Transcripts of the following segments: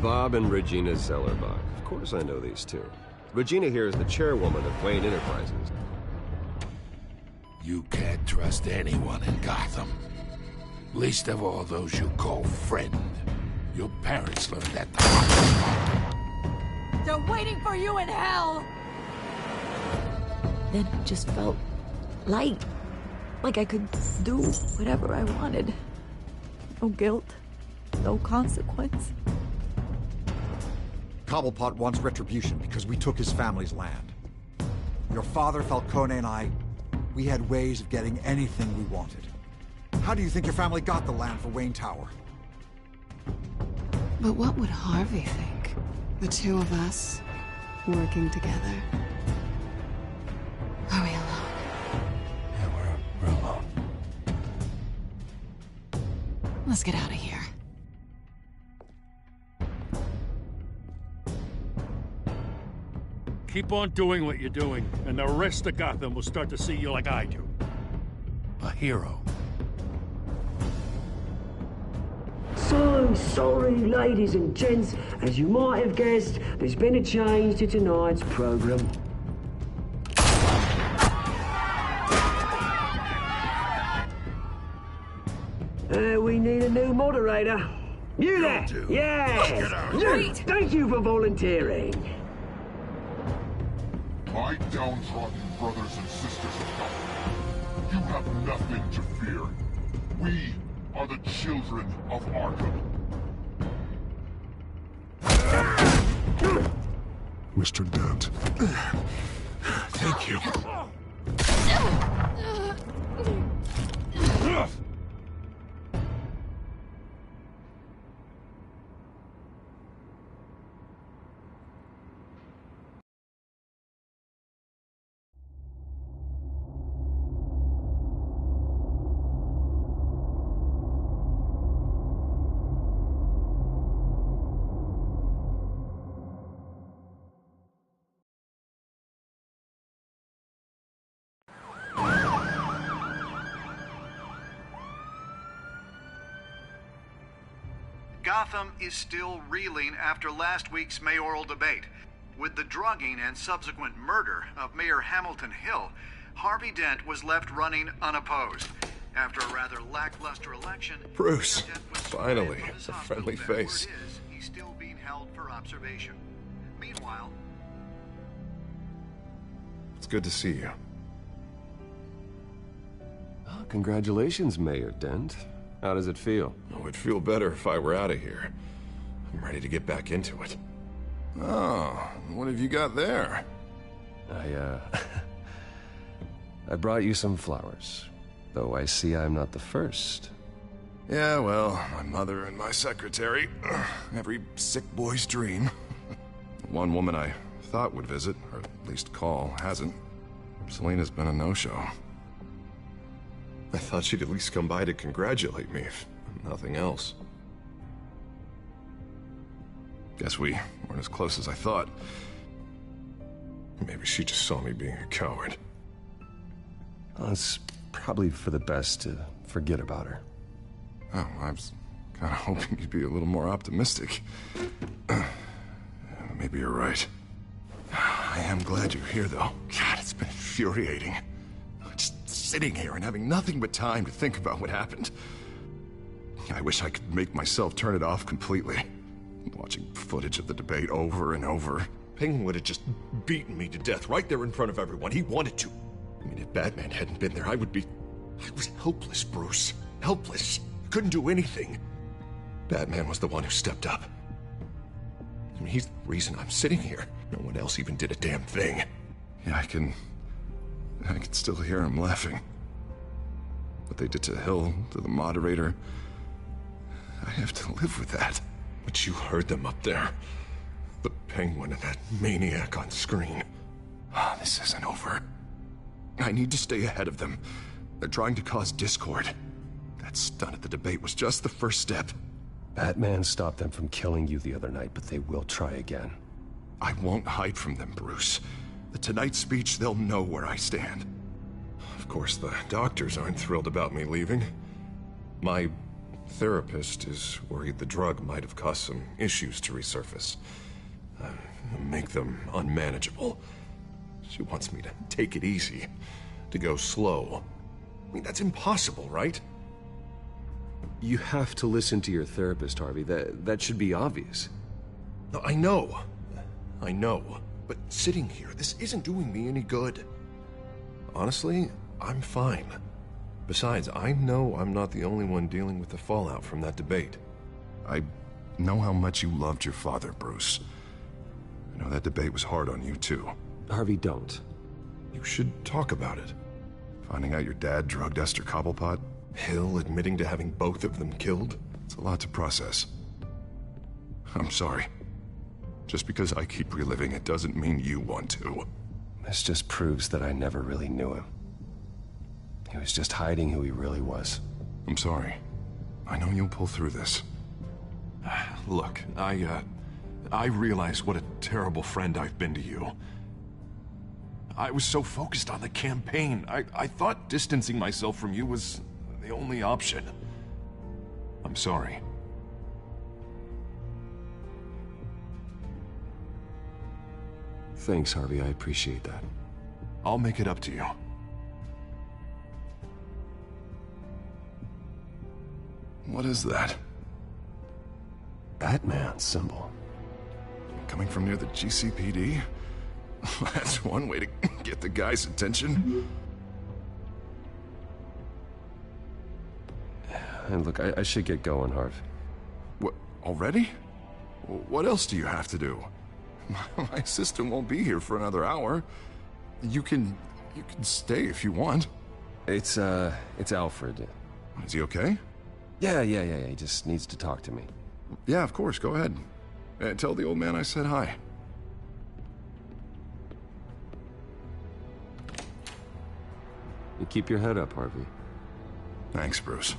Bob and Regina Zellerbach. Of course I know these two. Regina here is the chairwoman of Wayne Enterprises. You can't trust anyone in Gotham. Least of all those you call friend. Your parents learned that the hard way. They're waiting for you in hell! Then it just felt light. Like I could do whatever I wanted. No guilt. No consequence. Cobblepot wants retribution because we took his family's land. Your father, Falcone, and I, we had ways of getting anything we wanted. How do you think your family got the land for Wayne Tower? But what would Harvey think? The two of us, working together. Are we alone? Yeah, we're alone. Let's get out of here. Keep on doing what you're doing, and the rest of Gotham will start to see you like I do. A hero. So sorry, ladies and gents. As you might have guessed, there's been a change to tonight's program. We need a new moderator. You there? Yes! Yes! Thank you for volunteering. My downtrodden brothers and sisters of Gotham, you have nothing to fear. We are the children of Arkham. Mr. Dent. Thank you. Gotham is still reeling after last week's mayoral debate. With the drugging and subsequent murder of Mayor Hamilton Hill, Harvey Dent was left running unopposed. After a rather lackluster election, Bruce, Dent was finally, from his a hospital friendly bed where face. it is, he's still being held for observation. Meanwhile, It's good to see you. Oh, congratulations, Mayor Dent. How does it feel? Oh, it'd feel better if I were out of here. I'm ready to get back into it. Oh, what have you got there? I brought you some flowers. Though I see I'm not the first. Yeah, well, my mother and my secretary. Every sick boy's dream. One woman I thought would visit, or at least call, hasn't. Selena's been a no-show. I thought she'd at least come by to congratulate me, if nothing else. Guess we weren't as close as I thought. Maybe she just saw me being a coward. Well, it's probably for the best to forget about her. Oh, I was kind of hoping you'd be a little more optimistic. Maybe you're right. I am glad you're here, though. God, it's been infuriating. Just sitting here and having nothing but time to think about what happened. I wish I could make myself turn it off completely. Watching footage of the debate over and over. Penguin would have just beaten me to death right there in front of everyone. He wanted to. I mean, if Batman hadn't been there, I was helpless, Bruce. Helpless. Couldn't do anything. Batman was the one who stepped up. I mean, he's the reason I'm sitting here. No one else even did a damn thing. Yeah, I can still hear him laughing. What they did to Hill, to the moderator, I have to live with that. But you heard them up there. The Penguin and that maniac on screen. This isn't over. I need to stay ahead of them. They're trying to cause discord. That stunt at the debate was just the first step. Batman stopped them from killing you the other night, but they will try again. I won't hide from them, Bruce. The Tonight speech, they'll know where I stand. Of course, the doctors aren't thrilled about me leaving. My therapist is worried the drug might have caused some issues to resurface. Make them unmanageable. She wants me to take it easy, to go slow. I mean, that's impossible, right? You have to listen to your therapist, Harvey. That should be obvious. No, I know. I know. But sitting here, this isn't doing me any good. Honestly, I'm fine. Besides, I know I'm not the only one dealing with the fallout from that debate. I know how much you loved your father, Bruce. I know that debate was hard on you, too. Harvey, don't. You should talk about it. Finding out your dad drugged Esther Cobblepot, Hill admitting to having both of them killed. It's a lot to process. I'm sorry. Just because I keep reliving it doesn't mean you want to. This just proves that I never really knew him. He was just hiding who he really was. I'm sorry. I know you'll pull through this. Look, I realize what a terrible friend I've been to you. I was so focused on the campaign. I thought distancing myself from you was the only option. I'm sorry. Thanks, Harvey. I appreciate that. I'll make it up to you. What is that? Batman symbol. Coming from near the GCPD? That's one way to get the guy's attention. And look, I should get going, Harv. What, already? What else do you have to do? My assistant won't be here for another hour. You can stay if you want. It's Alfred. Is he okay? Yeah. He just needs to talk to me. Yeah, of course. Go ahead. Tell the old man I said hi. You keep your head up, Harvey. Thanks, Bruce.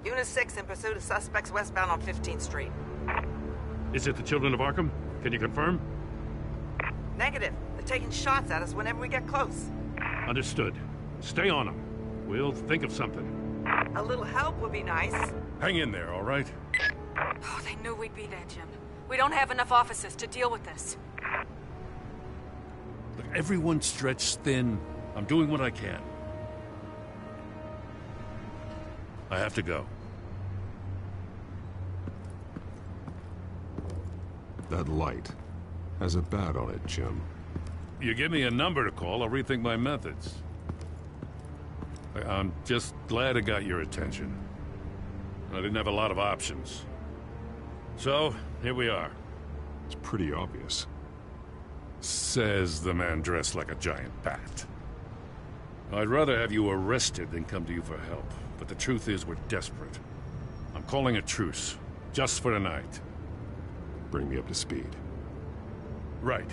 Unit 6 in pursuit of suspects westbound on 15th Street. Is it the Children of Arkham? Can you confirm? Negative. They're taking shots at us whenever we get close. Understood. Stay on them. We'll think of something. A little help would be nice. Hang in there, all right? Oh, they knew we'd be there, Jim. We don't have enough officers to deal with this. Look, everyone's stretched thin. I'm doing what I can. I have to go. That light has a bat on it, Jim. You give me a number to call, I'll rethink my methods. I'm just glad it got your attention. I didn't have a lot of options. So, here we are. It's pretty obvious. Says the man dressed like a giant bat. I'd rather have you arrested than come to you for help. But the truth is, we're desperate. I'm calling a truce, just for tonight. Bring me up to speed. Right.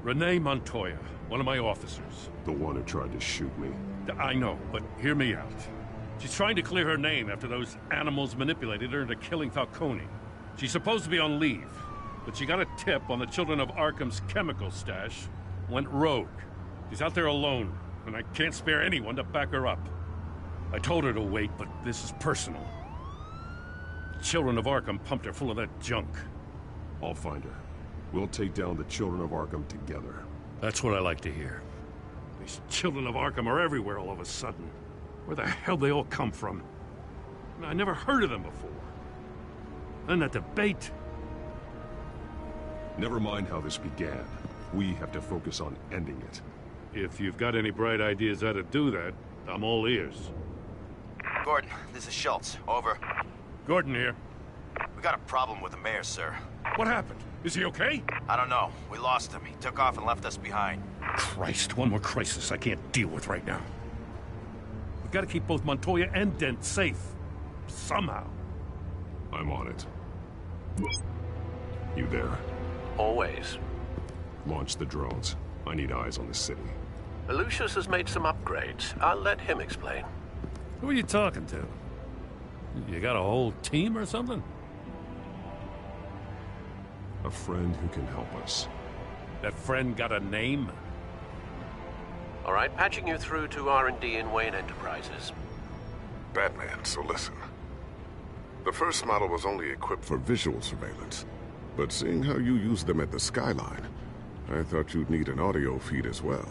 Renee Montoya, one of my officers. The one who tried to shoot me. I know, but hear me out. She's trying to clear her name after those animals manipulated her into killing Falcone. She's supposed to be on leave, but she got a tip on the Children of Arkham's chemical stash, went rogue. She's out there alone, and I can't spare anyone to back her up. I told her to wait, but this is personal. The Children of Arkham pumped her full of that junk. I'll find her. We'll take down the Children of Arkham together. That's what I like to hear. These Children of Arkham are everywhere all of a sudden. Where the hell they all come from? I never heard of them before. And that debate. Never mind how this began. We have to focus on ending it. If you've got any bright ideas how to do that, I'm all ears. Gordon, this is Schultz. Over. Gordon here. We got a problem with the mayor, sir. What happened? Is he okay? I don't know. We lost him. He took off and left us behind. Christ, one more crisis I can't deal with right now. We've got to keep both Montoya and Dent safe. Somehow. I'm on it. You there? Always. Launch the drones. I need eyes on the city. Lucius has made some upgrades. I'll let him explain. Who are you talking to? You got a whole team or something? A friend who can help us. That friend got a name? All right, patching you through to R&D in Wayne Enterprises. Batman, so listen. The first model was only equipped for visual surveillance. But seeing how you use them at the Skyline, I thought you'd need an audio feed as well.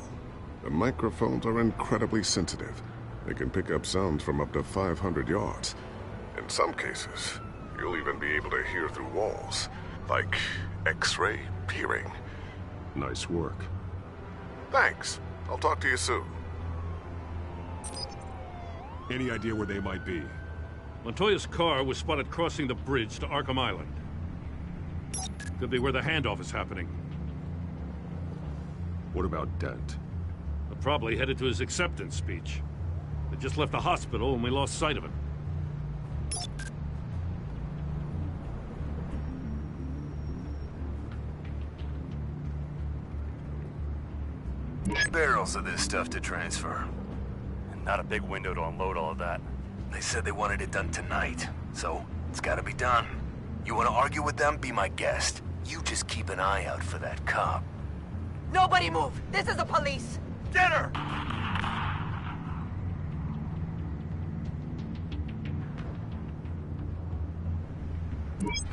The microphones are incredibly sensitive. They can pick up sounds from up to 500 yards. In some cases, you'll even be able to hear through walls, like X-ray peering. Nice work. Thanks. I'll talk to you soon. Any idea where they might be? Montoya's car was spotted crossing the bridge to Arkham Island. Could be where the handoff is happening. What about Dent? Probably headed to his acceptance speech. They just left the hospital and we lost sight of him. Barrels of this stuff to transfer. And not a big window to unload all of that. They said they wanted it done tonight, so it's gotta be done. You wanna argue with them? Be my guest. You just keep an eye out for that cop. Nobody move! This is the police! Get her!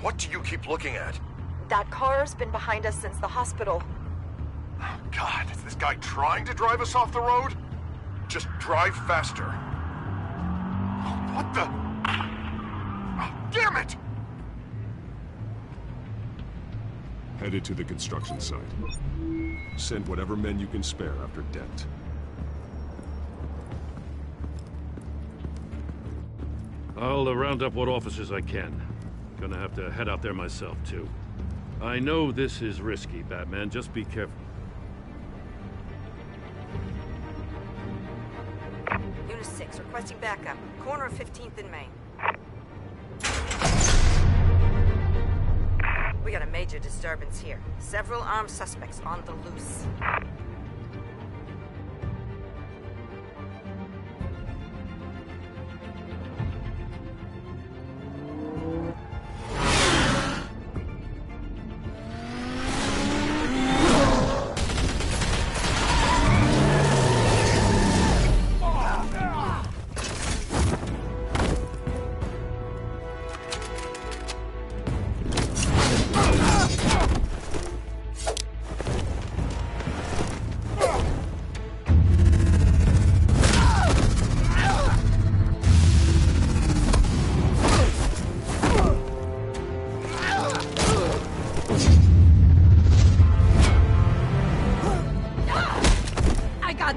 What do you keep looking at? That car's been behind us since the hospital. God, is this guy trying to drive us off the road? Just drive faster. What the? Oh, damn it! Headed to the construction site. Send whatever men you can spare after Dent. I'll round up what officers I can. Gonna have to head out there myself, too. I know this is risky, Batman. Just be careful. Unit 6, requesting backup. Corner of 15th and Main. We got a major disturbance here. Several armed suspects on the loose.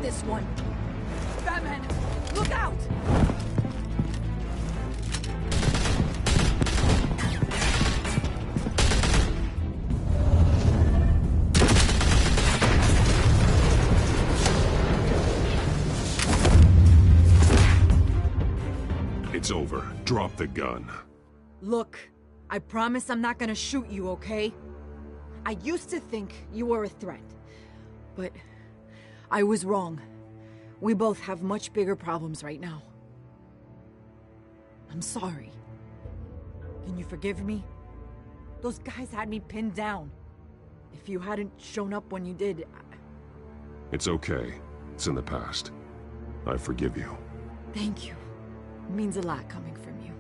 This one. Batman, look out! It's over. Drop the gun. Look, I promise I'm not gonna shoot you, okay? I used to think you were a threat, but I was wrong. We both have much bigger problems right now. I'm sorry. Can you forgive me? Those guys had me pinned down. If you hadn't shown up when you did, It's okay. It's in the past. I forgive you. Thank you. It means a lot coming from you.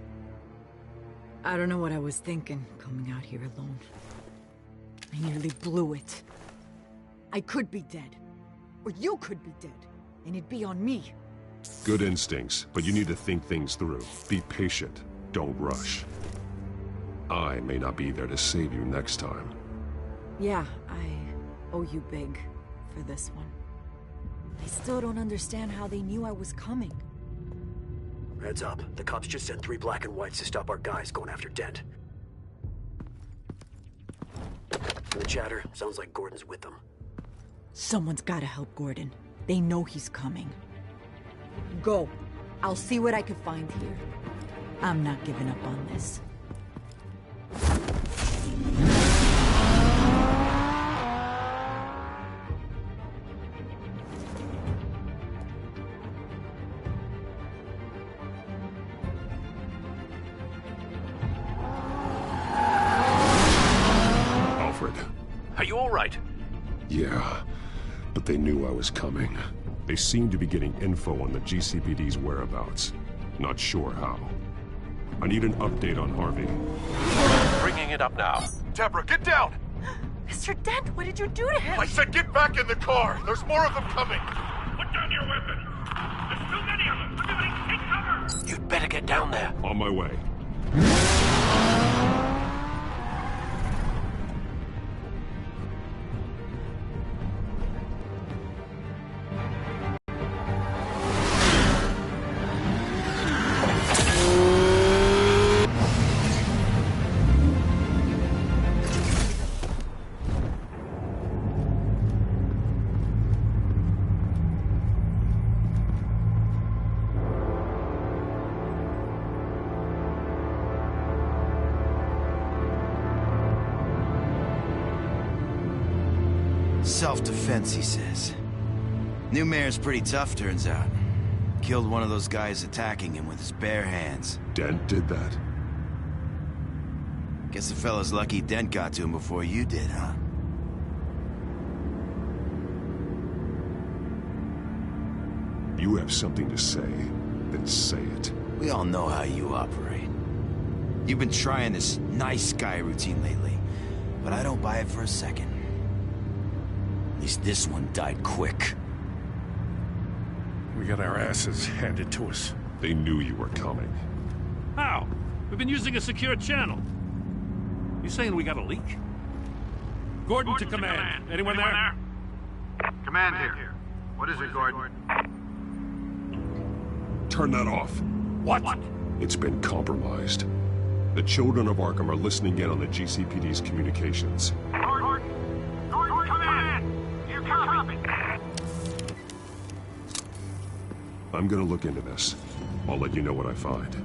I don't know what I was thinking, coming out here alone. I nearly blew it. I could be dead. Or you could be dead, and it'd be on me. Good instincts, but you need to think things through. Be patient. Don't rush. I may not be there to save you next time. Yeah, I owe you big for this one. I still don't understand how they knew I was coming. Heads up. The cops just sent 3 black and whites to stop our guys going after Dent. From the chatter, sounds like Gordon's with them. Someone's gotta help Gordon. They know he's coming. Go. I'll see what I can find here. I'm not giving up on this. Are you all right? Yeah, but they knew I was coming. They seemed to be getting info on the GCPD's whereabouts. Not sure how. I need an update on Harvey. Bringing it up now. Deborah, get down! Mr. Dent, what did you do to him? I said get back in the car! There's more of them coming! Put down your weapon! There's too many of them! Everybody take cover! You'd better get down there. On my way. Self-defense, he says. New mayor's pretty tough, turns out. Killed one of those guys attacking him with his bare hands. Dent did that? Guess the fella's lucky Dent got to him before you did, huh? You have something to say, then say it. We all know how you operate. You've been trying this nice guy routine lately, but I don't buy it for a second. At least this one died quick. We got our asses handed to us. They knew you were coming. How? We've been using a secure channel. You saying we got a leak? Gordon to command. Anyone there? Command here. What is it, Gordon? Turn that off. What? It's been compromised. The children of Arkham are listening in on the GCPD's communications. Gordon, command! You copy? I'm gonna look into this. I'll let you know what I find.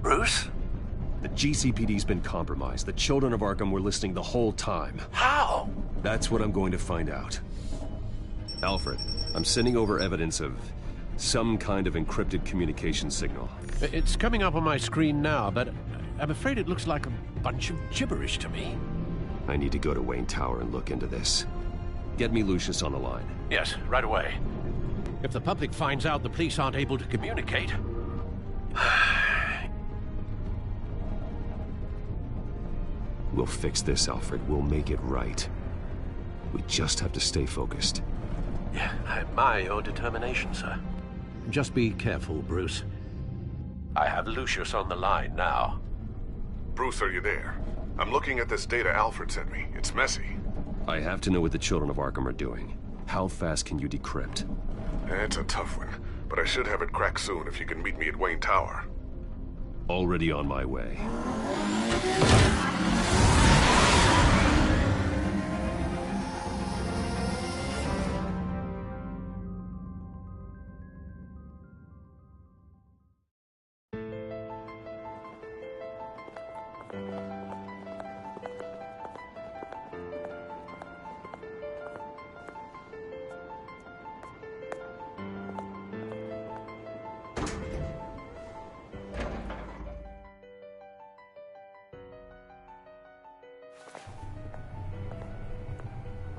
Bruce? The GCPD's been compromised. The children of Arkham were listening the whole time. How? That's what I'm going to find out. Alfred, I'm sending over evidence of some kind of encrypted communication signal. It's coming up on my screen now, but I'm afraid it looks like a bunch of gibberish to me. I need to go to Wayne Tower and look into this. Get me Lucius on the line. Yes, right away. If the public finds out the police aren't able to communicate... We'll fix this, Alfred. We'll make it right. We just have to stay focused. Yeah, I admire your determination, sir. Just be careful, Bruce. I have Lucius on the line now. Bruce, are you there? I'm looking at this data Alfred sent me. It's messy. I have to know what the children of Arkham are doing. How fast can you decrypt? It's a tough one, but I should have it cracked soon if you can meet me at Wayne Tower. Already on my way.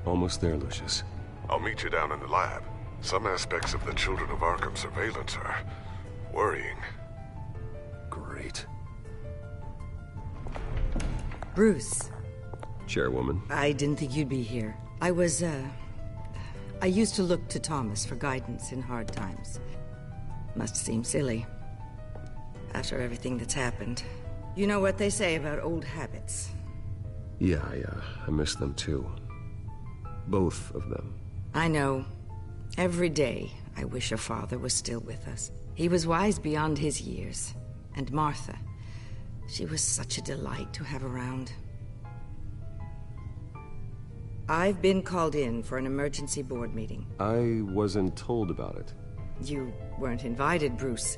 Almost there, Lucius. I'll meet you down in the lab. Some aspects of the Children of Arkham surveillance are worrying. Great. Bruce. Chairwoman. I didn't think you'd be here. I used to look to Thomas for guidance in hard times. Must seem silly. After everything that's happened. You know what they say about old habits. Yeah, I miss them too. Both of them. I know. Every day, I wish your father was still with us. He was wise beyond his years. And Martha, she was such a delight to have around. I've been called in for an emergency board meeting. I wasn't told about it. You weren't invited, Bruce.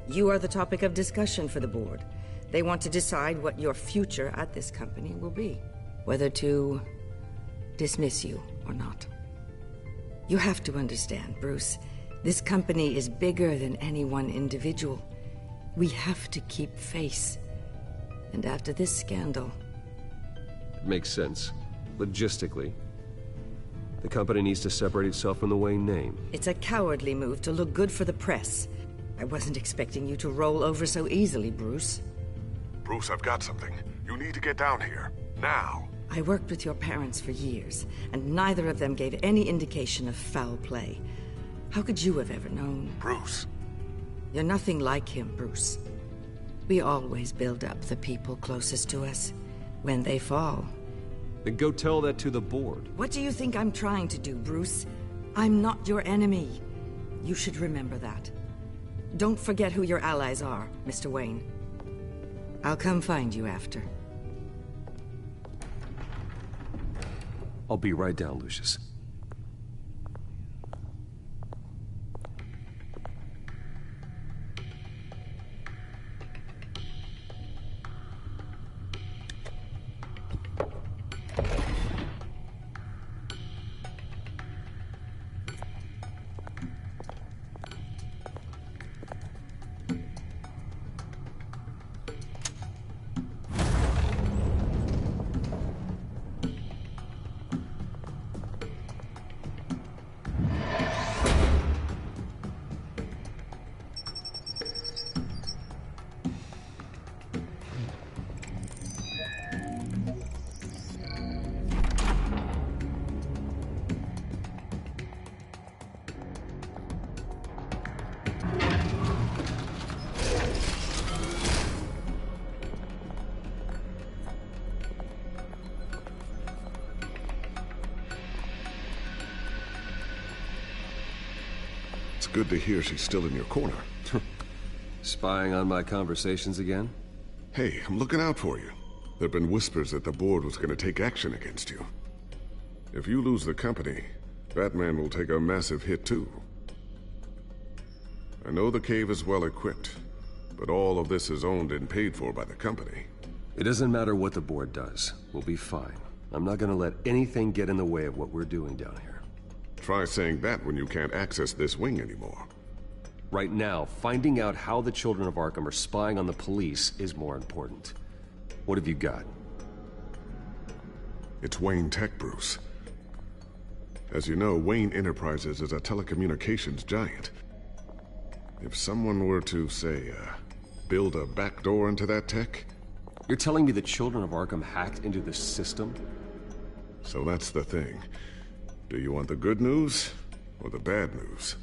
You are the topic of discussion for the board. They want to decide what your future at this company will be. Whether to dismiss you or not. You have to understand, Bruce. This company is bigger than any one individual. We have to keep face. And after this scandal... It makes sense. Logistically. The company needs to separate itself from the Wayne name. It's a cowardly move to look good for the press. I wasn't expecting you to roll over so easily, Bruce. Bruce, I've got something. You need to get down here. Now. I worked with your parents for years, and neither of them gave any indication of foul play. How could you have ever known? Bruce. You're nothing like him, Bruce. We always build up the people closest to us. When they fall... Then go tell that to the board. What do you think I'm trying to do, Bruce? I'm not your enemy. You should remember that. Don't forget who your allies are, Mr. Wayne. I'll come find you after. I'll be right down, Lucius. It's good to hear she's still in your corner. Spying on my conversations again? Hey, I'm looking out for you. There've been whispers that the board was going to take action against you. If you lose the company, Batman will take a massive hit too. I know the cave is well equipped, but all of this is owned and paid for by the company. It doesn't matter what the board does. We'll be fine. I'm not gonna let anything get in the way of what we're doing down here. Try saying that when you can't access this wing anymore. Right now, finding out how the children of Arkham are spying on the police is more important. What have you got? It's Wayne Tech, Bruce. As you know, Wayne Enterprises is a telecommunications giant. If someone were to, say, build a backdoor into that tech... You're telling me the children of Arkham hacked into the system? So that's the thing. Do you want the good news or the bad news?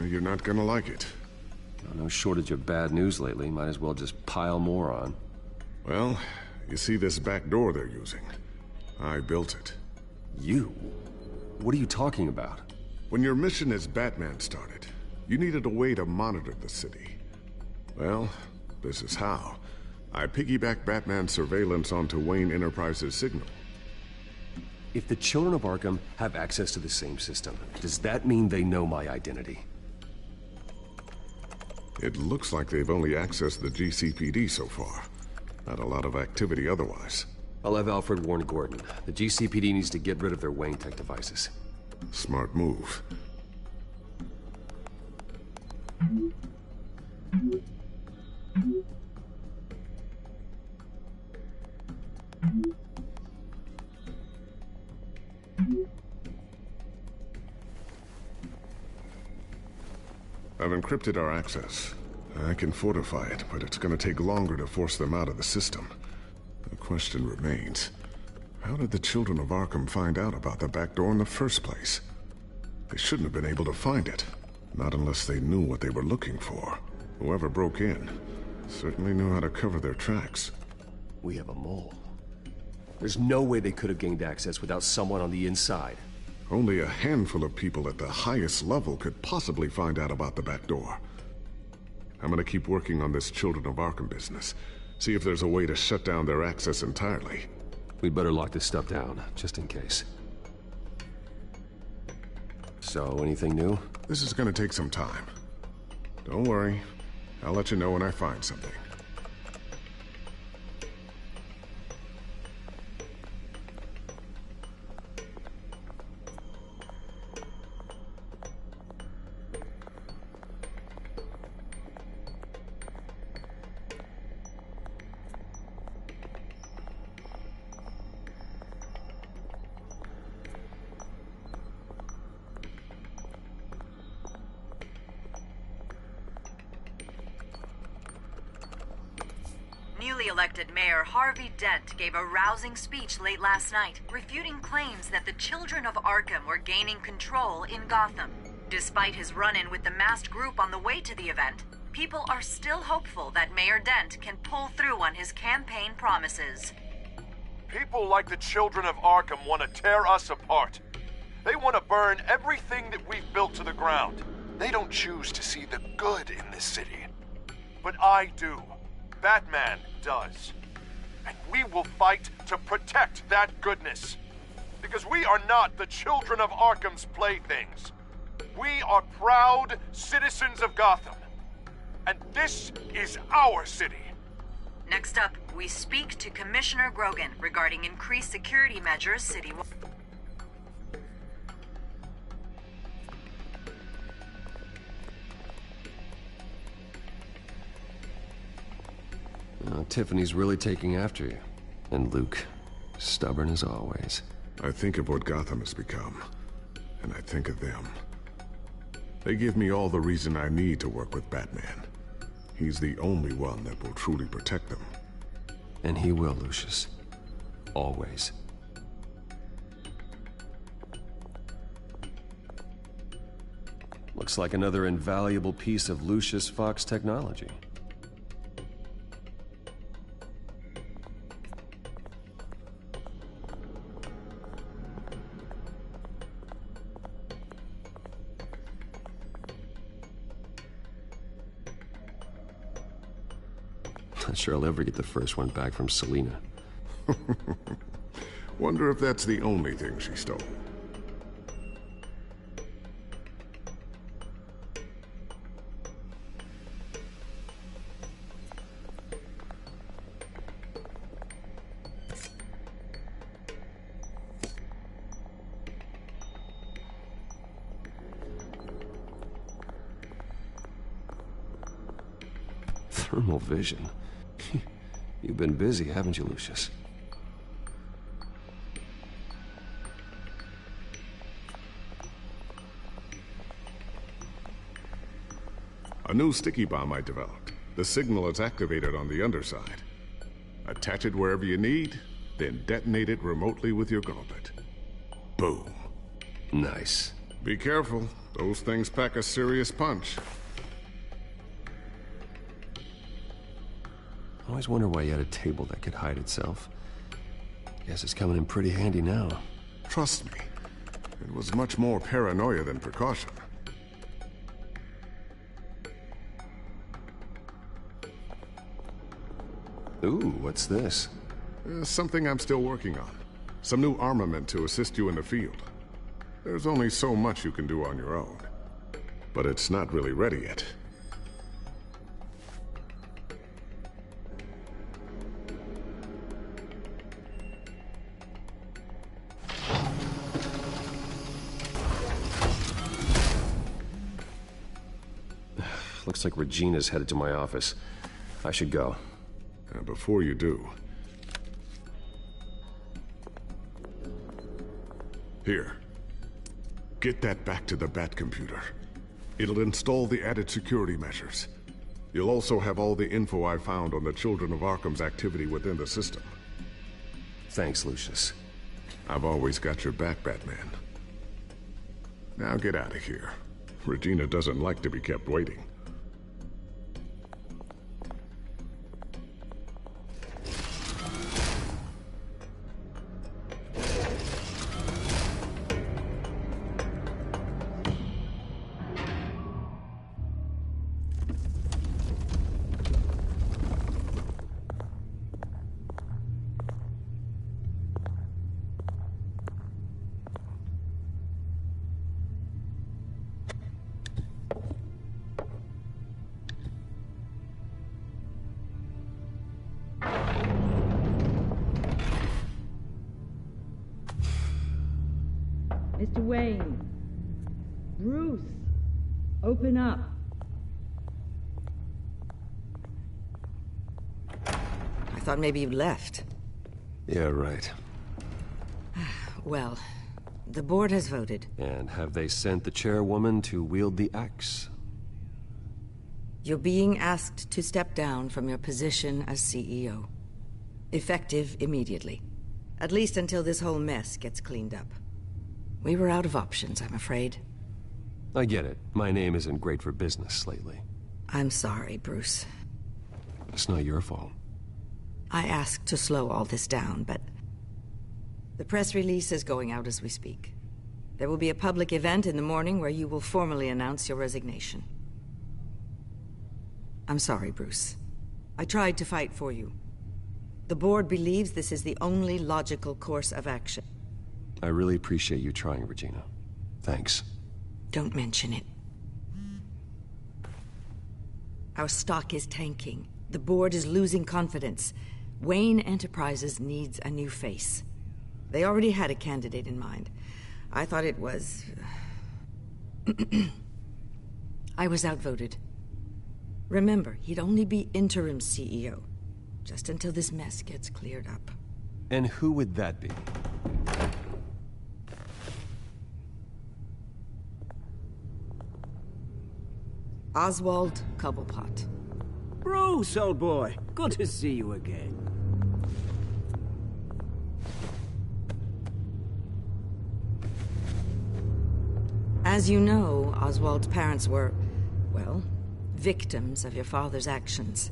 You're not gonna like it. No shortage of bad news lately. Might as well just pile more on. Well, you see this back door they're using? I built it. You? What are you talking about? When your mission as Batman started, you needed a way to monitor the city. Well, this is how. I piggybacked Batman's surveillance onto Wayne Enterprises' signal. If the children of Arkham have access to the same system, does that mean they know my identity? It looks like they've only accessed the GCPD so far. Not a lot of activity otherwise. I'll have Alfred warn Gordon. The GCPD needs to get rid of their Wayne Tech devices. Smart move. I've encrypted our access. I can fortify it, but it's going to take longer to force them out of the system. The question remains, how did the children of Arkham find out about the back door in the first place? They shouldn't have been able to find it. Not unless they knew what they were looking for. Whoever broke in certainly knew how to cover their tracks. We have a mole. There's no way they could have gained access without someone on the inside. Only a handful of people at the highest level could possibly find out about the back door. I'm gonna keep working on this Children of Arkham business. See if there's a way to shut down their access entirely. We'd better lock this stuff down, just in case. So, anything new? This is gonna take some time. Don't worry. I'll let you know when I find something. Newly elected Mayor Harvey Dent gave a rousing speech late last night, refuting claims that the children of Arkham were gaining control in Gotham. Despite his run-in with the masked group on the way to the event, people are still hopeful that Mayor Dent can pull through on his campaign promises. People like the children of Arkham want to tear us apart. They want to burn everything that we've built to the ground. They don't choose to see the good in this city. But I do. Batman does. And we will fight to protect that goodness. Because we are not the children of Arkham's playthings. We are proud citizens of Gotham. And this is our city. Next up, we speak to Commissioner Grogan regarding increased security measures citywide. Tiffany's really taking after you. And Luke, stubborn as always. I think of what Gotham has become, and I think of them. They give me all the reason I need to work with Batman. He's the only one that will truly protect them. And he will, Lucius. Always. Looks like another invaluable piece of Lucius Fox technology. Not sure I'll ever get the first one back from Selina. Wonder if that's the only thing she stole. Thermal vision. You've been busy, haven't you, Lucius? A new sticky bomb I developed. The signal is activated on the underside. Attach it wherever you need, then detonate it remotely with your gauntlet. Boom. Nice. Be careful. Those things pack a serious punch. I always wonder why you had a table that could hide itself. Guess it's coming in pretty handy now. Trust me, it was much more paranoia than precaution. Ooh, what's this? Something I'm still working on. Some new armament to assist you in the field. There's only so much you can do on your own. But it's not really ready yet. Looks like Regina's headed to my office. I should go. Before you do... Here. Get that back to the Bat computer. It'll install the added security measures. You'll also have all the info I found on the Children of Arkham's activity within the system. Thanks, Lucius. I've always got your back, Batman. Now get out of here. Regina doesn't like to be kept waiting. Wayne. Bruce, open up. I thought maybe you left. Yeah, right. Well, the board has voted. And have they sent the chairwoman to wield the axe? You're being asked to step down from your position as CEO. Effective immediately. At least until this whole mess gets cleaned up. We were out of options, I'm afraid. I get it. My name isn't great for business lately. I'm sorry, Bruce. It's not your fault. I asked to slow all this down, but the press release is going out as we speak. There will be a public event in the morning where you will formally announce your resignation. I'm sorry, Bruce. I tried to fight for you. The board believes this is the only logical course of action. I really appreciate you trying, Regina. Thanks. Don't mention it. Our stock is tanking. The board is losing confidence. Wayne Enterprises needs a new face. They already had a candidate in mind. I thought it was... I was outvoted. Remember, he'd only be interim CEO. Just until this mess gets cleared up. And who would that be? Oswald Cobblepot. Bruce, old boy. Good to see you again. As you know, Oswald's parents were, well, victims of your father's actions.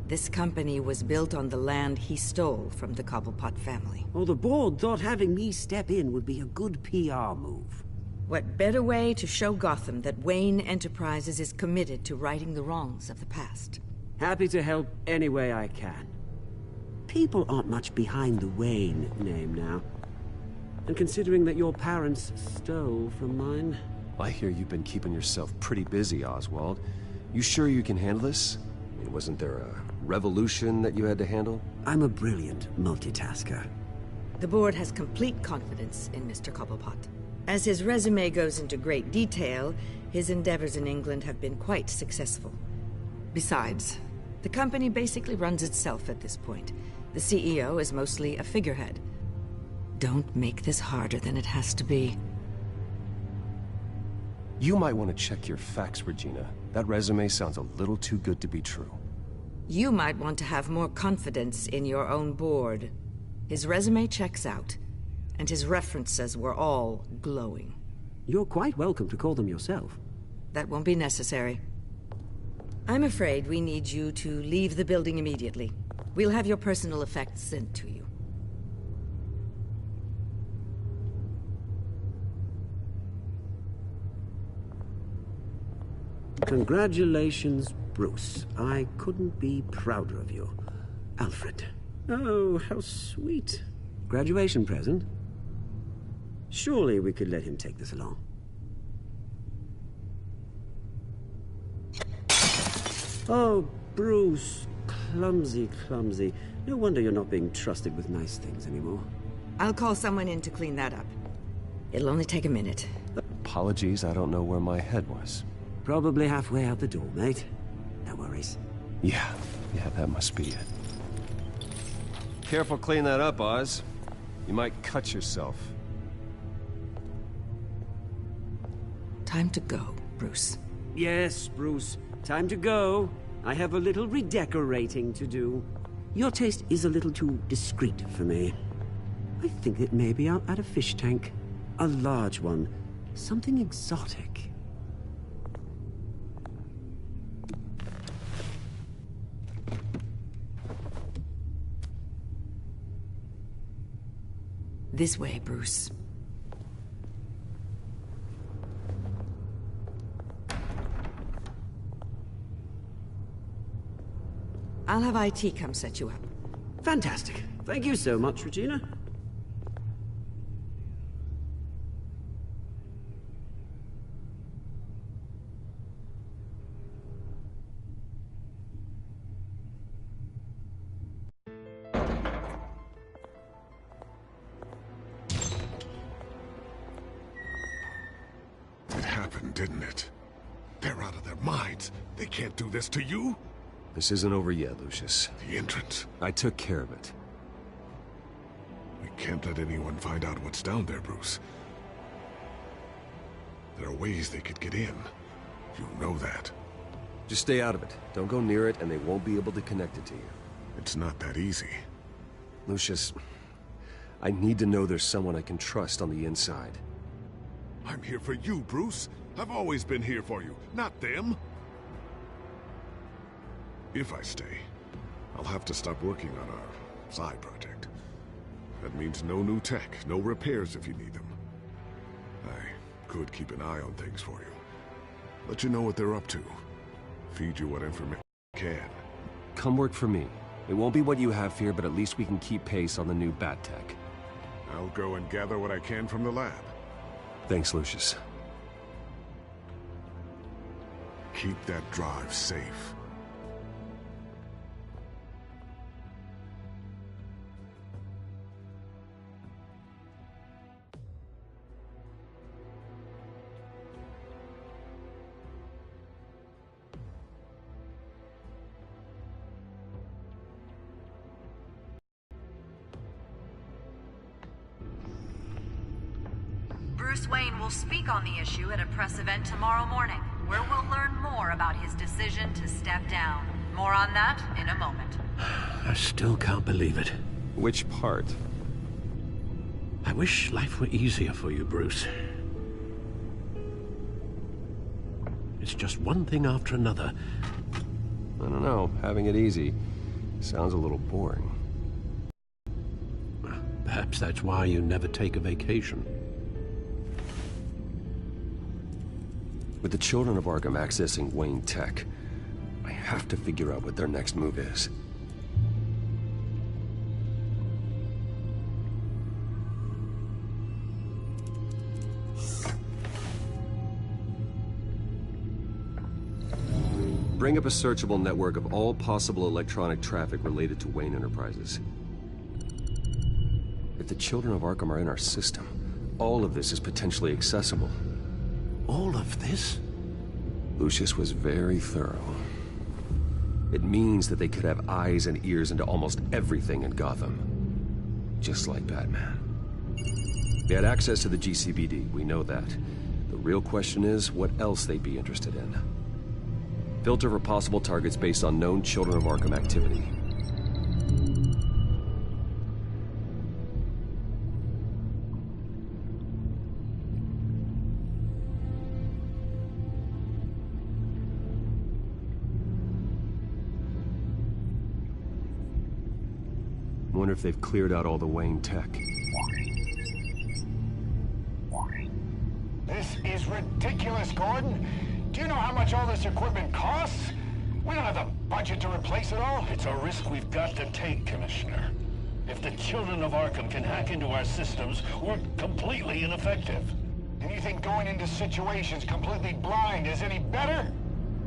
This company was built on the land he stole from the Cobblepot family. Oh, the board thought having me step in would be a good PR move. What better way to show Gotham that Wayne Enterprises is committed to righting the wrongs of the past? Happy to help any way I can. People aren't much behind the Wayne name now. And considering that your parents stole from mine... I hear you've been keeping yourself pretty busy, Oswald. You sure you can handle this? I mean, wasn't there a revolution that you had to handle? I'm a brilliant multitasker. The board has complete confidence in Mr. Cobblepot. As his resume goes into great detail, his endeavors in England have been quite successful. Besides, the company basically runs itself at this point. The CEO is mostly a figurehead. Don't make this harder than it has to be. You might want to check your facts, Regina. That resume sounds a little too good to be true. You might want to have more confidence in your own board. His resume checks out, and his references were all glowing. You're quite welcome to call them yourself. That won't be necessary. I'm afraid we need you to leave the building immediately. We'll have your personal effects sent to you. Congratulations, Bruce. I couldn't be prouder of you. Alfred. Oh, how sweet. Graduation present? Surely we could let him take this along. Oh, Bruce. Clumsy, clumsy. No wonder you're not being trusted with nice things anymore. I'll call someone in to clean that up. It'll only take a minute. Apologies, I don't know where my head was. Probably halfway out the door, mate. No worries. Yeah, that must be it. Careful clean that up, Oz. You might cut yourself. Time to go, Bruce. Yes, Bruce. Time to go. I have a little redecorating to do. Your taste is a little too discreet for me. I think that maybe I'll add a fish tank. A large one. Something exotic. This way, Bruce. I'll have IT come set you up. Fantastic. Thank you so much, Regina. didn't it? They're out of their minds. They can't do this to you. This isn't over yet, Lucius. The entrance. I took care of it. We can't let anyone find out what's down there, Bruce. There are ways they could get in. You know that. Just stay out of it. Don't go near it, and they won't be able to connect it to you. It's not that easy. Lucius, I need to know there's someone I can trust on the inside. I'm here for you, Bruce. I've always been here for you, not them. If I stay, I'll have to stop working on our side project. That means no new tech, no repairs if you need them. I could keep an eye on things for you. Let you know what they're up to. Feed you what information I can. Come work for me. It won't be what you have here, but at least we can keep pace on the new bat tech. I'll go and gather what I can from the lab. Thanks, Lucius. Keep that drive safe. Bruce Wayne will speak on the issue at a press event tomorrow morning, where we'll learn more about his decision to step down. More on that in a moment. I still can't believe it. Which part? I wish life were easier for you, Bruce. It's just one thing after another. I don't know. Having it easy sounds a little boring. Perhaps that's why you never take a vacation. With the children of Arkham accessing Wayne Tech, I have to figure out what their next move is. Bring up a searchable network of all possible electronic traffic related to Wayne Enterprises. If the children of Arkham are in our system, all of this is potentially accessible. All of this? Lucius was very thorough. It means that they could have eyes and ears into almost everything in Gotham. Just like Batman. They had access to the GCPD, we know that. The real question is, what else they'd be interested in. Filter for possible targets based on known Children of Arkham activity. Wonder if they've cleared out all the Wayne tech. This is ridiculous, Gordon. Do you know how much all this equipment costs? We don't have the budget to replace it all. It's a risk we've got to take, Commissioner. If the Children of Arkham can hack into our systems, we're completely ineffective. And you think going into situations completely blind is any better?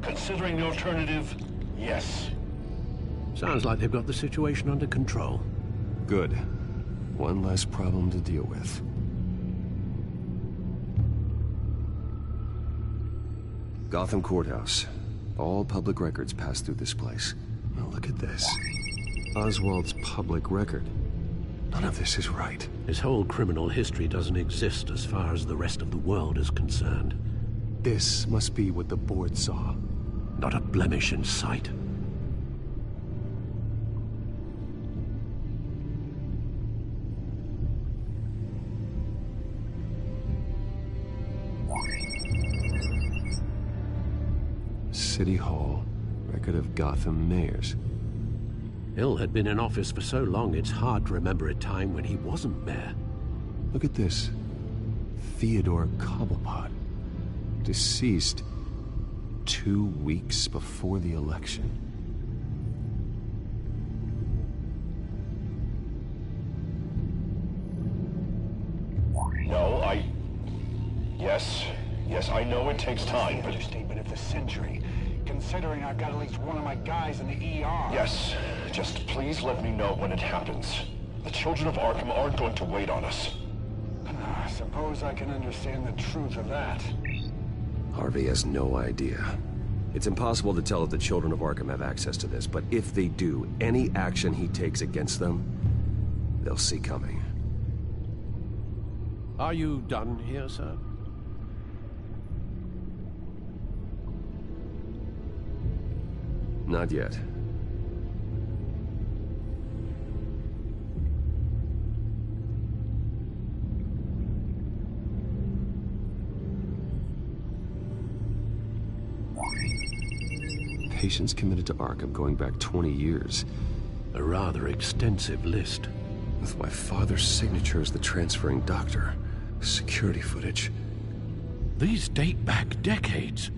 Considering the alternative, yes. Sounds like they've got the situation under control. Good. One less problem to deal with. Gotham Courthouse. All public records pass through this place. Now look at this. Oswald's public record. None of this is right. His whole criminal history doesn't exist as far as the rest of the world is concerned. This must be what the board saw. Not a blemish in sight. City Hall, record of Gotham mayors. Hill had been in office for so long, it's hard to remember a time when he wasn't mayor. Look at this. Theodore Cobblepot. Deceased 2 weeks before the election. No, Yes, I know it takes time, but... Understatement of the century. Considering I've got at least one of my guys in the ER. Yes, just please let me know when it happens. The Children of Arkham aren't going to wait on us. I suppose I can understand the truth of that. Harvey has no idea. It's impossible to tell if the children of Arkham have access to this, but if they do, any action he takes against them, they'll see coming. Are you done here, sir? Not yet. Patients committed to Arkham going back 20 years. A rather extensive list. With my father's signature as the transferring doctor. Security footage. These date back decades.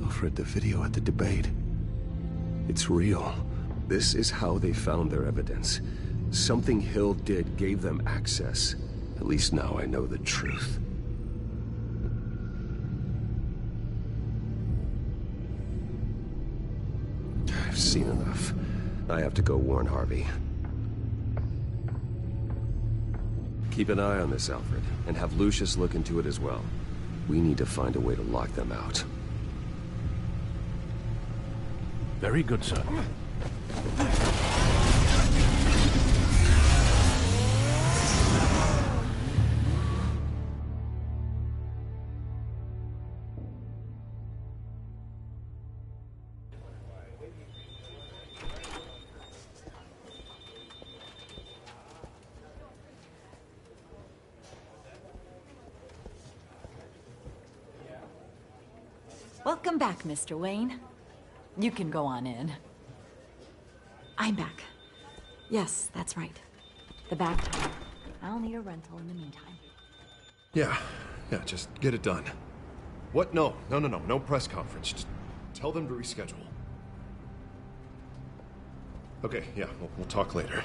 Alfred, the video at the debate. It's real. This is how they found their evidence. Something Hill did gave them access. At least now I know the truth. I've seen enough. I have to go warn Harvey. Keep an eye on this, Alfred, and have Lucius look into it as well. We need to find a way to lock them out. Very good, sir. Welcome back, Mr. Wayne. You can go on in. I'm back. Yes, that's right. The back door. I'll need a rental in the meantime. Yeah, just get it done. What? No press conference. Just tell them to reschedule. Okay, yeah, we'll talk later.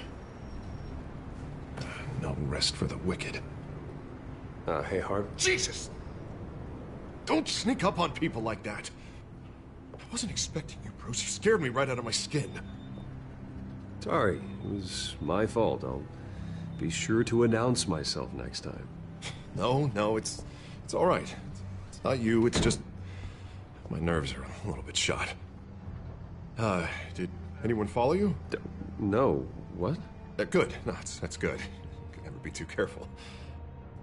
No rest for the wicked. Hey, Harv. Jesus! Don't sneak up on people like that. I wasn't expecting you, Bruce. You scared me right out of my skin. Sorry, it was my fault. I'll be sure to announce myself next time. No, it's all right. It's not you, it's just my nerves are a little bit shot. Did anyone follow you? No. What? Good. No, that's good. Can never be too careful.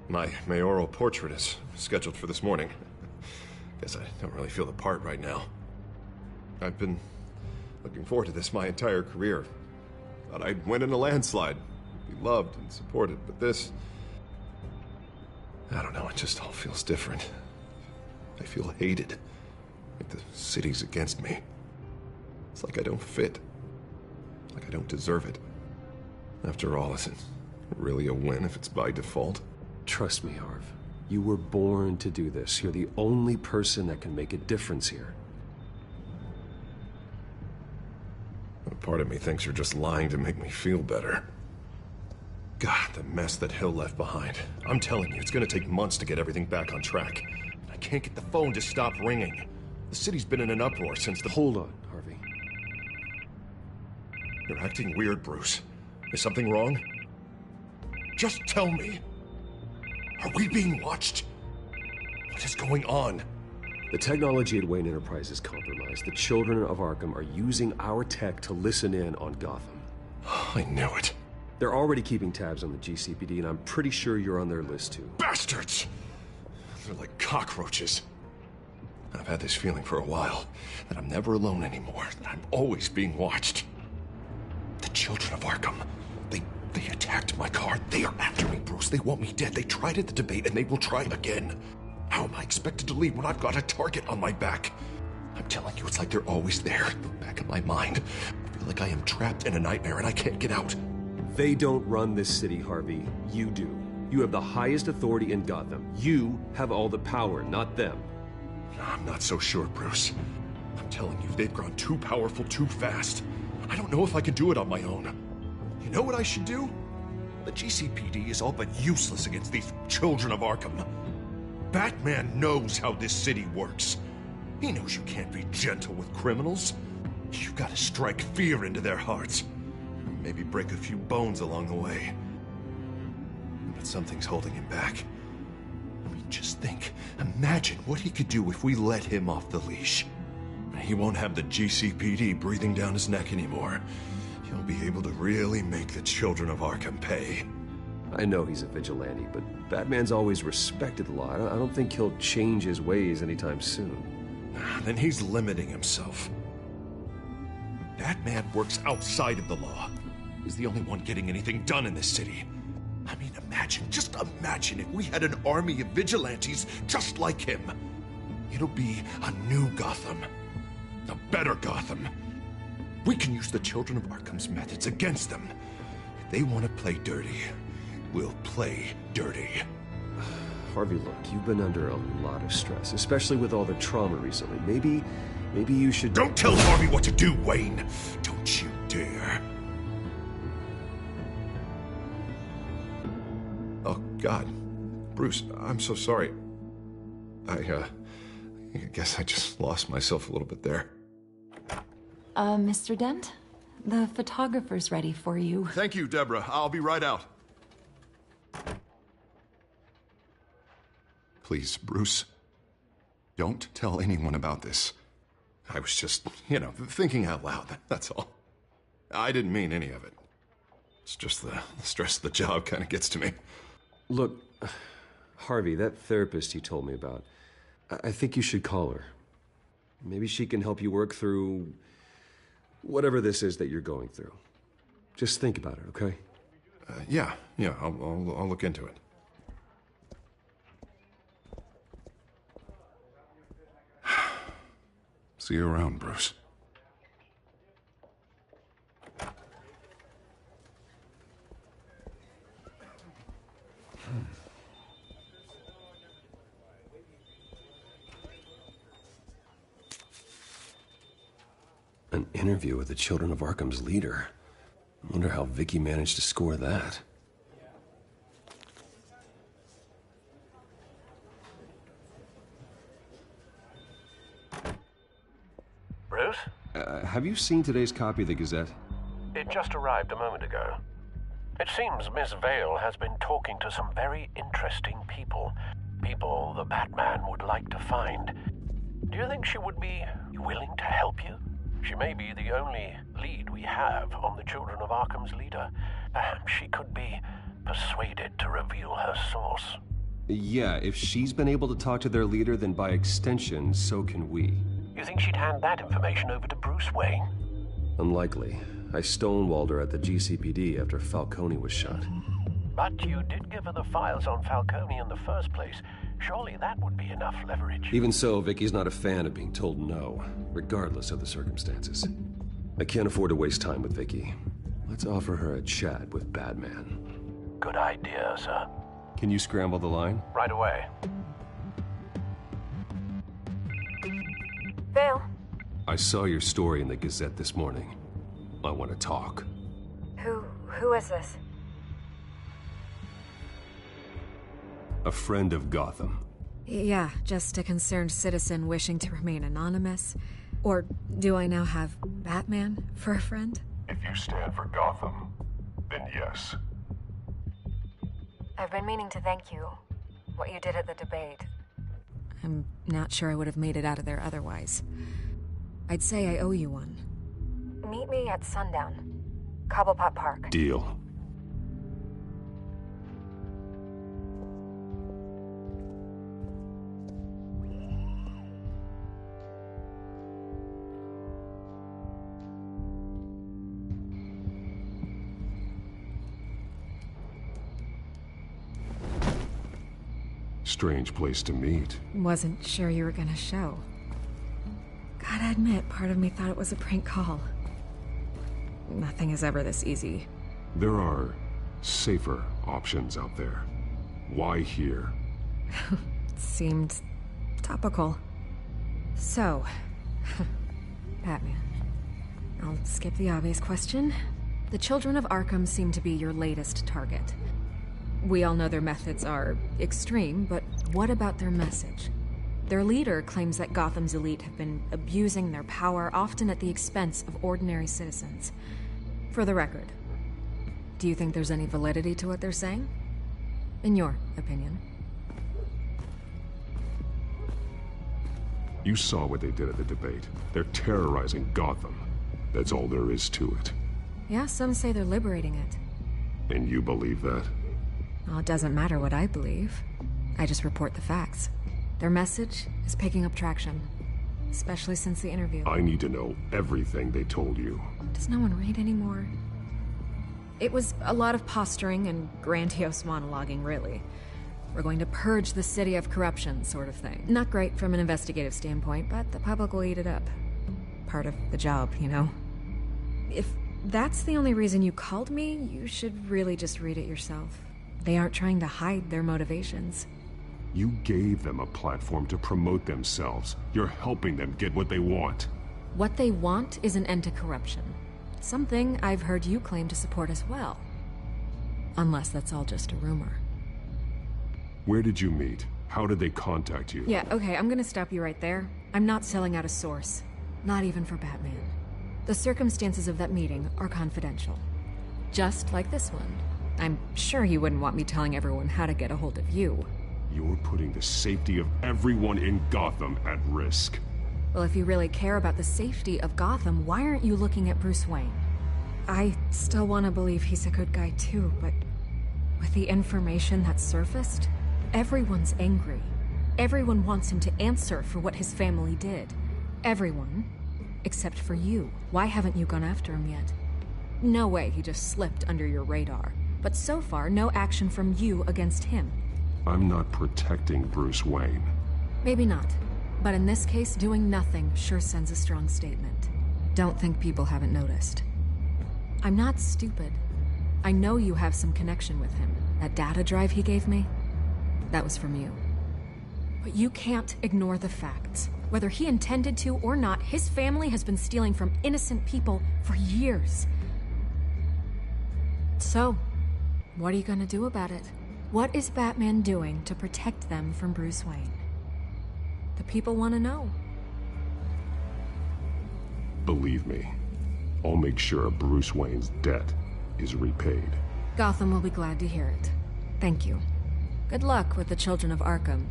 My mayoral portrait is scheduled for this morning. Guess I don't really feel the part right now. I've been looking forward to this my entire career. Thought I'd win in a landslide, be loved and supported, but this... I don't know, it just all feels different. I feel hated. Like the city's against me. It's like I don't fit. Like I don't deserve it. After all, is it really a win if it's by default? Trust me, Harv. You were born to do this. You're the only person that can make a difference here. A part of me thinks you're just lying to make me feel better. God, the mess that Hill left behind. I'm telling you, it's gonna take months to get everything back on track. I can't get the phone to stop ringing. The city's been in an uproar since the... Hold on, Harvey. You're acting weird, Bruce. Is something wrong? Just tell me. Are we being watched? What is going on? The technology at Wayne Enterprise is compromised. The children of Arkham are using our tech to listen in on Gotham. I knew it. They're already keeping tabs on the GCPD, and I'm pretty sure you're on their list too. Bastards! They're like cockroaches. I've had this feeling for a while, that I'm never alone anymore, that I'm always being watched. The children of Arkham, they attacked my car. They are after me, Bruce. They want me dead. They tried at the debate, and they will try again. How am I expected to leave when I've got a target on my back? I'm telling you, it's like they're always there, in the back of my mind. I feel like I am trapped in a nightmare and I can't get out. They don't run this city, Harvey. You do. You have the highest authority in Gotham. You have all the power, not them. I'm not so sure, Bruce. I'm telling you, they've grown too powerful too fast. I don't know if I can do it on my own. You know what I should do? The GCPD is all but useless against these children of Arkham. Batman knows how this city works. He knows you can't be gentle with criminals. You've got to strike fear into their hearts. Maybe break a few bones along the way. But something's holding him back. I mean, Just think, imagine what he could do if we let him off the leash. He won't have the GCPD breathing down his neck anymore. He'll be able to really make the children of Arkham pay. I know he's a vigilante, but Batman's always respected the law. I don't think he'll change his ways anytime soon. Then he's limiting himself. Batman works outside of the law. He's the only one getting anything done in this city. I mean, just imagine if we had an army of vigilantes just like him. It'll be a new Gotham. A better Gotham. We can use the children of Arkham's methods against them. If they want to play dirty, we'll play dirty. Harvey, look, you've been under a lot of stress, especially with all the trauma recently. Maybe you should... Don't tell Harvey what to do, Wayne! Don't you dare. Oh, God. Bruce, I'm so sorry. I guess I just lost myself a little bit there. Mr. Dent? The photographer's ready for you. Thank you, Deborah. I'll be right out. Please, Bruce, don't tell anyone about this. I was just, thinking out loud, that's all. I didn't mean any of it. It's just the stress of the job kind of gets to me. Look, Harvey, that therapist you told me about, I think you should call her. Maybe she can help you work through whatever this is that you're going through. Just think about it, okay? Yeah, I'll look into it. See you around, Bruce. An interview with the Children of Arkham's leader. I wonder how Vicky managed to score that. Bruce? Have you seen today's copy of the Gazette? It just arrived a moment ago. It seems Miss Vale has been talking to some very interesting people. People the Batman would like to find. Do you think she would be willing to help you? She may be the only lead we have on the Children of Arkham's leader. Perhaps she could be persuaded to reveal her source. Yeah, if she's been able to talk to their leader, then by extension, so can we. You think she'd hand that information over to Bruce Wayne? Unlikely. I stonewalled her at the GCPD after Falcone was shot. But you did give her the files on Falcone in the first place. Surely that would be enough leverage. Even so, Vicky's not a fan of being told no, regardless of the circumstances. I can't afford to waste time with Vicky. Let's offer her a chat with Batman. Good idea, sir. Can you scramble the line? Right away. Vale. I saw your story in the Gazette this morning. I want to talk. Who is this? A friend of Gotham. Yeah, just a concerned citizen wishing to remain anonymous. Or do I now have Batman for a friend? If you stand for Gotham, then yes. I've been meaning to thank you. What you did at the debate. I'm not sure I would have made it out of there otherwise. I'd say I owe you one. Meet me at sundown. Cobblepot Park. Deal. Strange place to meet. Wasn't sure you were gonna show. Gotta admit, part of me thought it was a prank call. Nothing is ever this easy. There are safer options out there. Why here? Seemed topical. So, Batman. I'll skip the obvious question. The Children of Arkham seem to be your latest target. We all know their methods are extreme, but what about their message? Their leader claims that Gotham's elite have been abusing their power, often at the expense of ordinary citizens. For the record, do you think there's any validity to what they're saying? In your opinion. You saw what they did at the debate. They're terrorizing Gotham. That's all there is to it. Yeah, some say they're liberating it. And you believe that? Well, it doesn't matter what I believe. I just report the facts. Their message is picking up traction. Especially since the interview. I need to know everything they told you. Does no one read anymore? It was a lot of posturing and grandiose monologuing, really. We're going to purge the city of corruption, sort of thing. Not great from an investigative standpoint, but the public will eat it up. Part of the job, you know? If that's the only reason you called me, you should really just read it yourself. They aren't trying to hide their motivations. You gave them a platform to promote themselves. You're helping them get what they want. What they want is an end to corruption. Something I've heard you claim to support as well. Unless that's all just a rumor. Where did you meet? How did they contact you? Yeah, okay, I'm gonna stop you right there. I'm not selling out a source. Not even for Batman. The circumstances of that meeting are confidential. Just like this one. I'm sure you wouldn't want me telling everyone how to get a hold of you. You're putting the safety of everyone in Gotham at risk. Well, if you really care about the safety of Gotham, why aren't you looking at Bruce Wayne? I still want to believe he's a good guy too, but with the information that surfaced, everyone's angry. Everyone wants him to answer for what his family did. Everyone, except for you. Why haven't you gone after him yet? No way he just slipped under your radar. But so far, no action from you against him. I'm not protecting Bruce Wayne. Maybe not. But in this case, doing nothing sure sends a strong statement. Don't think people haven't noticed. I'm not stupid. I know you have some connection with him. That data drive he gave me, that was from you. But you can't ignore the facts. Whether he intended to or not, his family has been stealing from innocent people for years. So, what are you gonna do about it? What is Batman doing to protect them from Bruce Wayne? The people want to know. Believe me, I'll make sure Bruce Wayne's debt is repaid. Gotham will be glad to hear it. Thank you. Good luck with the children of Arkham.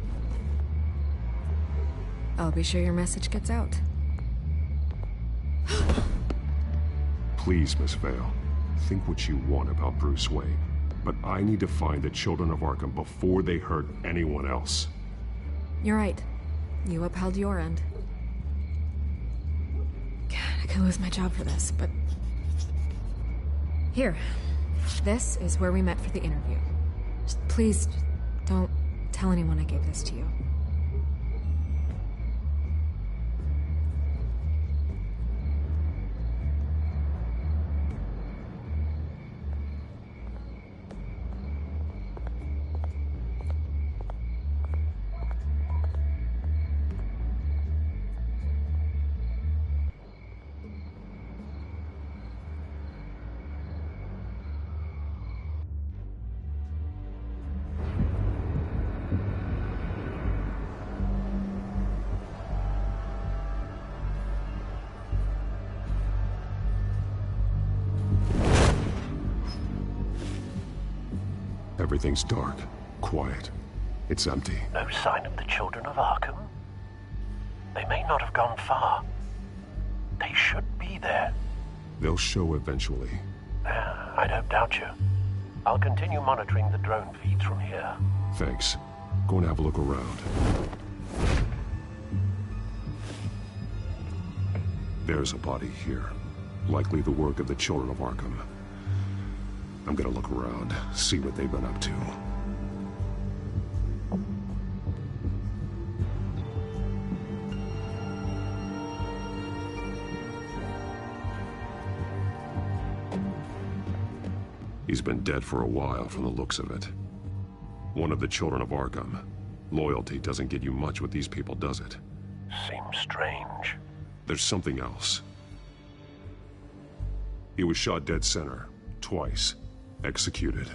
I'll be sure your message gets out. Please, Miss Vale, think what you want about Bruce Wayne. But I need to find the children of Arkham before they hurt anyone else. You're right. You upheld your end. God, I could lose my job for this, but... Here. This is where we met for the interview. Just please, don't tell anyone I gave this to you. Everything's dark, quiet. It's empty. No sign of the children of Arkham? They may not have gone far. They should be there. They'll show eventually. I don't doubt you. I'll continue monitoring the drone feeds from here. Thanks. Go and have a look around. There's a body here. Likely the work of the children of Arkham. I'm gonna look around, see what they've been up to. He's been dead for a while from the looks of it. One of the children of Arkham. Loyalty doesn't get you much with these people, does it? Seems strange. There's something else. He was shot dead center, twice. Executed.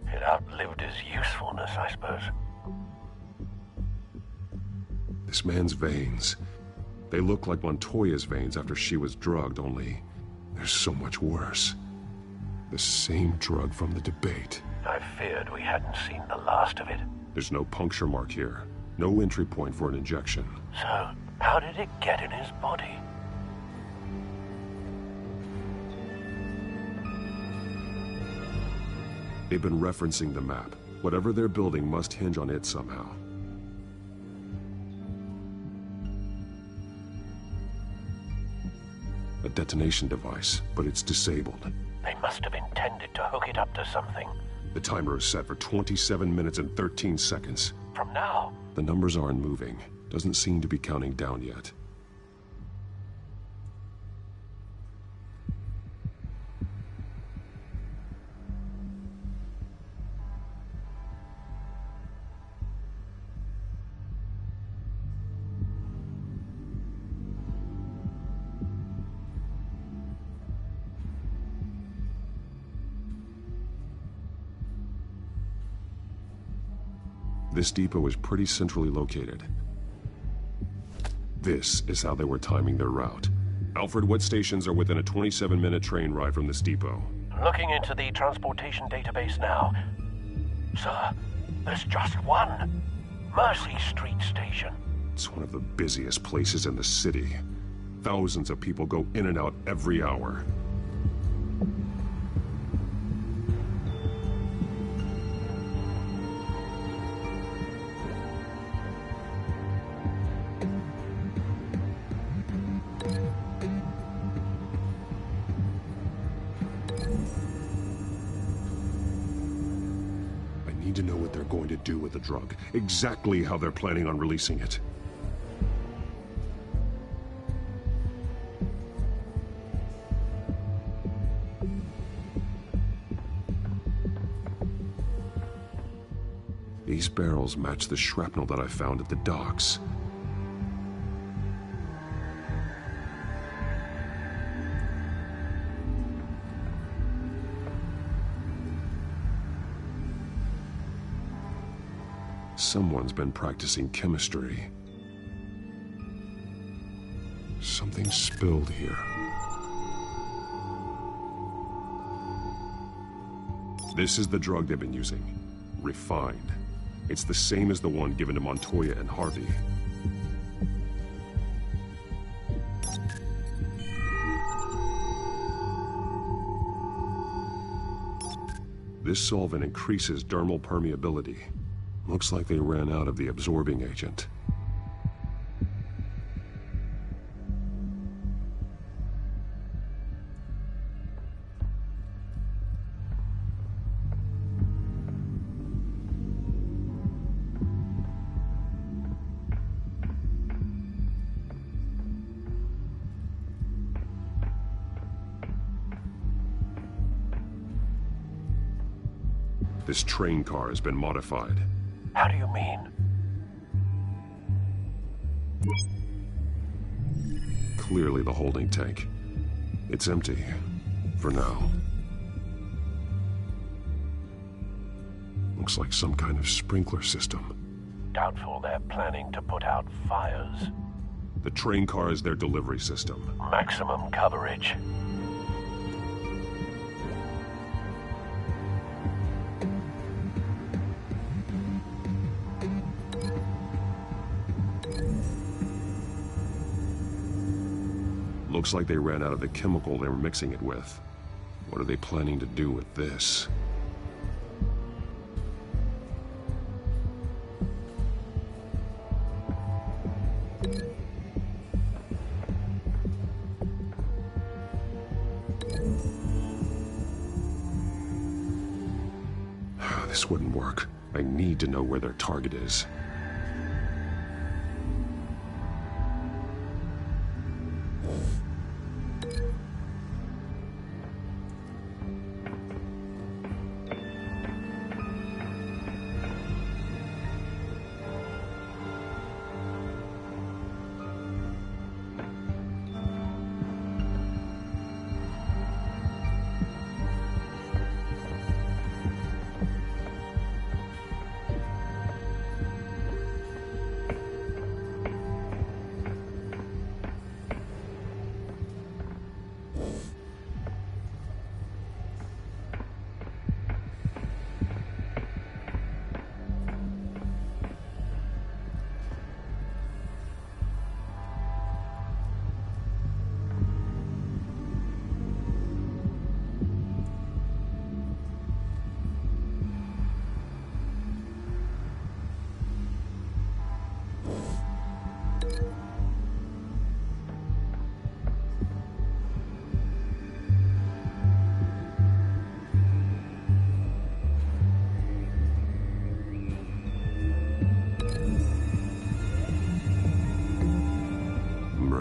It outlived his usefulness, I suppose. This man's veins. They look like Montoya's veins after she was drugged, only they're so much worse. The same drug from the debate. I feared we hadn't seen the last of it. There's no puncture mark here. No entry point for an injection. So, How did it get in his body? They've been referencing the map. Whatever they're building must hinge on it somehow. A detonation device, but it's disabled. They must have intended to hook it up to something. The timer is set for 27 minutes and 13 seconds. From now? The numbers aren't moving. Doesn't seem to be counting down yet. This depot is pretty centrally located. This is how they were timing their route. Alfred, what stations are within a 27-minute train ride from this depot? Looking into the transportation database now. Sir, there's just one. Mercy Street Station. It's one of the busiest places in the city. Thousands of people go in and out every hour. To know what they're going to do with the drug, exactly how they're planning on releasing it. These barrels match the shrapnel that I found at the docks. Someone's been practicing chemistry. Something spilled here. This is the drug they've been using. Refined. It's the same as the one given to Montoya and Harvey. This solvent increases dermal permeability. Looks like they ran out of the absorbing agent. This train car has been modified. How do you mean? Clearly the holding tank. It's empty. For now. Looks like some kind of sprinkler system. Doubtful they're planning to put out fires. The train car is their delivery system. Maximum coverage. Looks like they ran out of the chemical they were mixing it with. What are they planning to do with this? This wouldn't work. I need to know where their target is.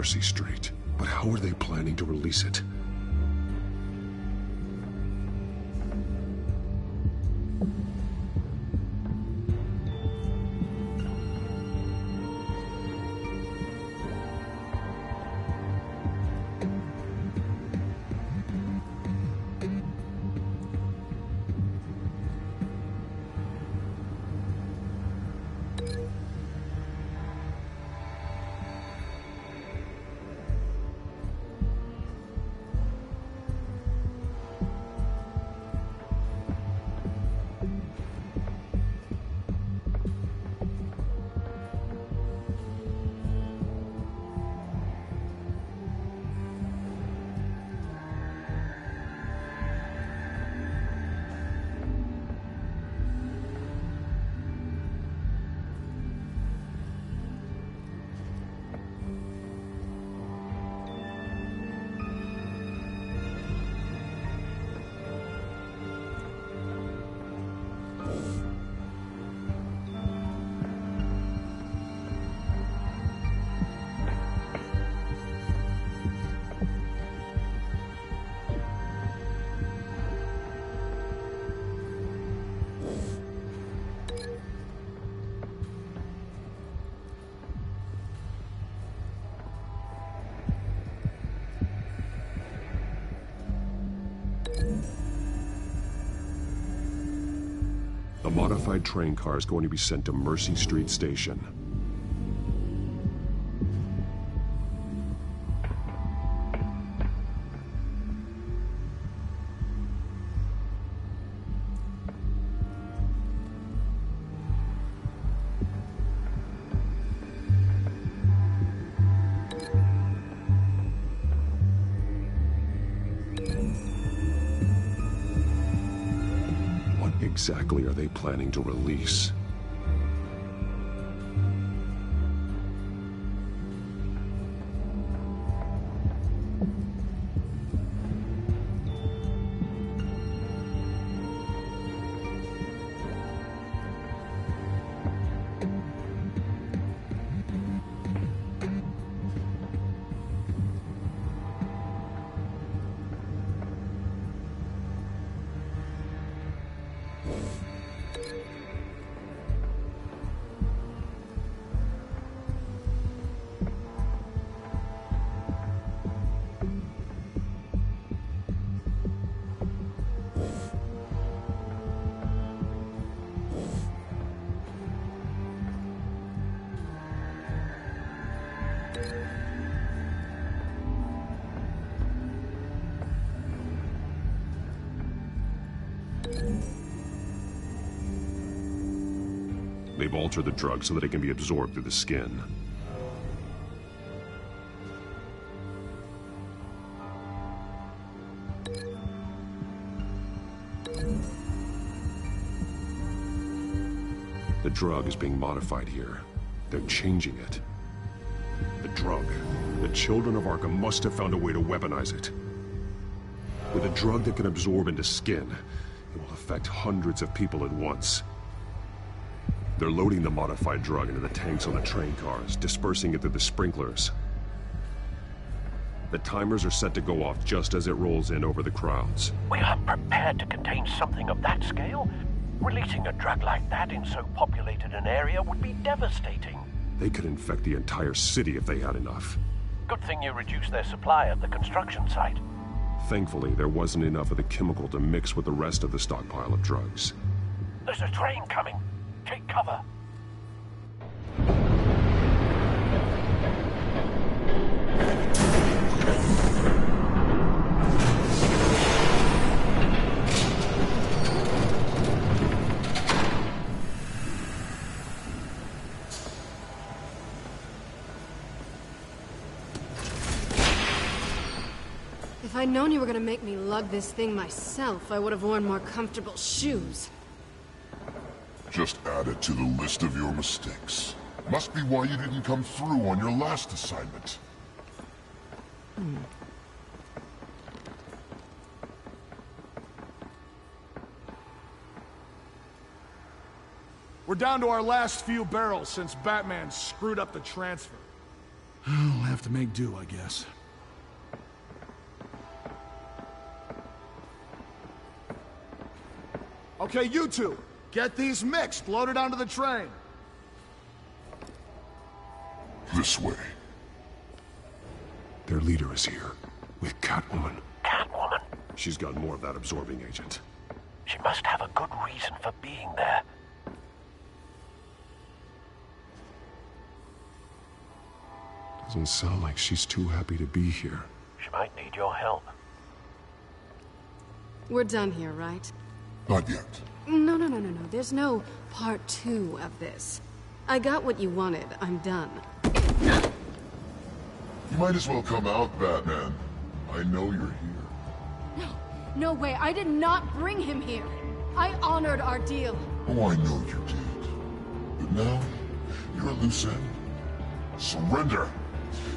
Mercy Street. But how are they planning to release it? A modified train car is going to be sent to Mercy Street Station. Exactly are they planning to release? They've altered the drug so that it can be absorbed through the skin. The drug is being modified here. They're changing it. The drug. The children of Arkham must have found a way to weaponize it. With a drug that can absorb into skin, it will affect hundreds of people at once. They're loading the modified drug into the tanks on the train cars, dispersing it through the sprinklers. The timers are set to go off just as it rolls in over the crowds. We aren't prepared to contain something of that scale. Releasing a drug like that in so populated an area would be devastating. They could infect the entire city if they had enough. Good thing you reduced their supply at the construction site. Thankfully, there wasn't enough of the chemical to mix with the rest of the stockpile of drugs. There's a train coming. Take cover. If I'd known you were gonna make me lug this thing myself, I would have worn more comfortable shoes. Just add it to the list of your mistakes. Must be why you didn't come through on your last assignment. We're down to our last few barrels since Batman screwed up the transfer. I'll have to make do, I guess. Okay, you two, get these mixed, loaded onto the train. This way. Their leader is here, with Catwoman. Catwoman? She's got more of that absorbing agent. She must have a good reason for being there. Doesn't sound like she's too happy to be here. She might need your help. We're done here, right? Not yet. No. There's no part 2 of this. I got what you wanted. I'm done. You might as well come out, Batman. I know you're here. No way. I did not bring him here. I honored our deal. Oh, I know you did. But now, you're a loose end. Surrender!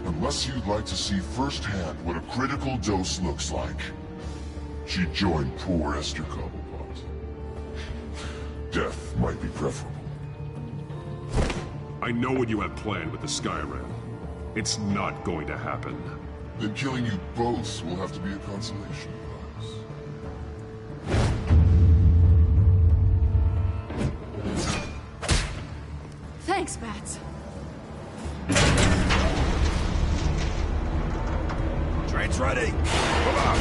Unless you'd like to see firsthand what a critical dose looks like. She joined poor Esther Cobblepot. Death might be preferable. I know what you have planned with the Skyrim. It's not going to happen. Then killing you both will have to be a consolation prize. Thanks, Bats. Train's ready! Come on!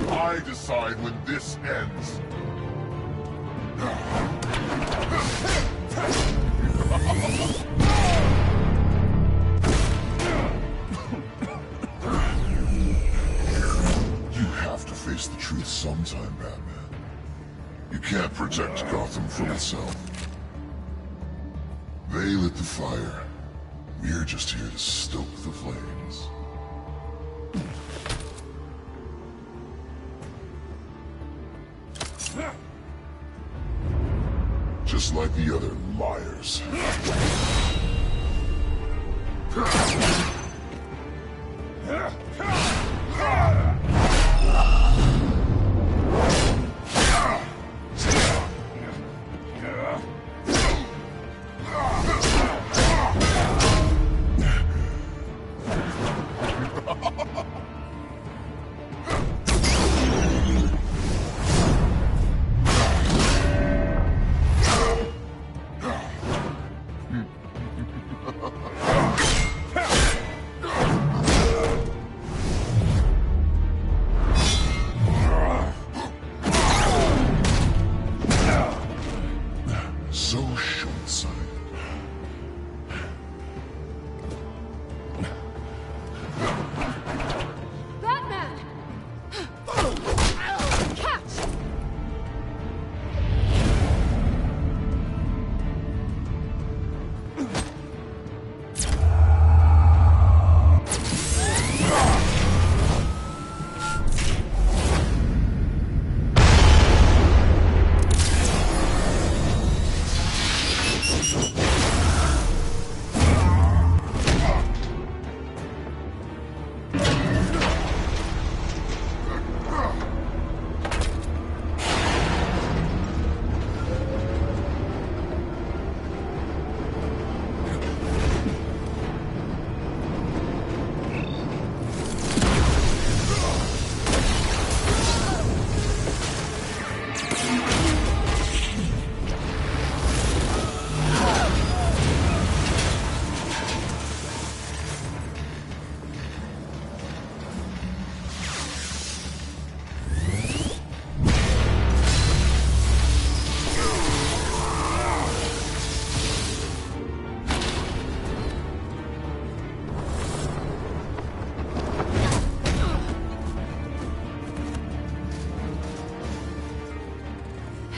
I decide when this ends. You have to face the truth sometime, Batman. You can't protect Gotham from itself. They lit the fire. We're just here to stoke the flames. Just like the other liars.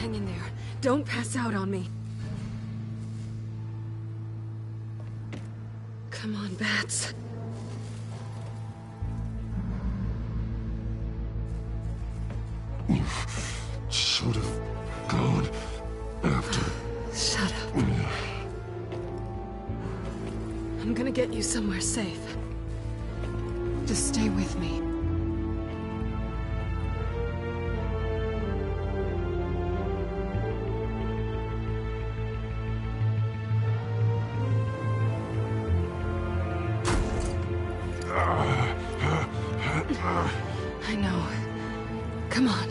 Hang in there. Don't pass out on me. Come on, Bats. You should have gone after. Shut up. I'm gonna get you somewhere safe. Just stay with me. I know. Come on.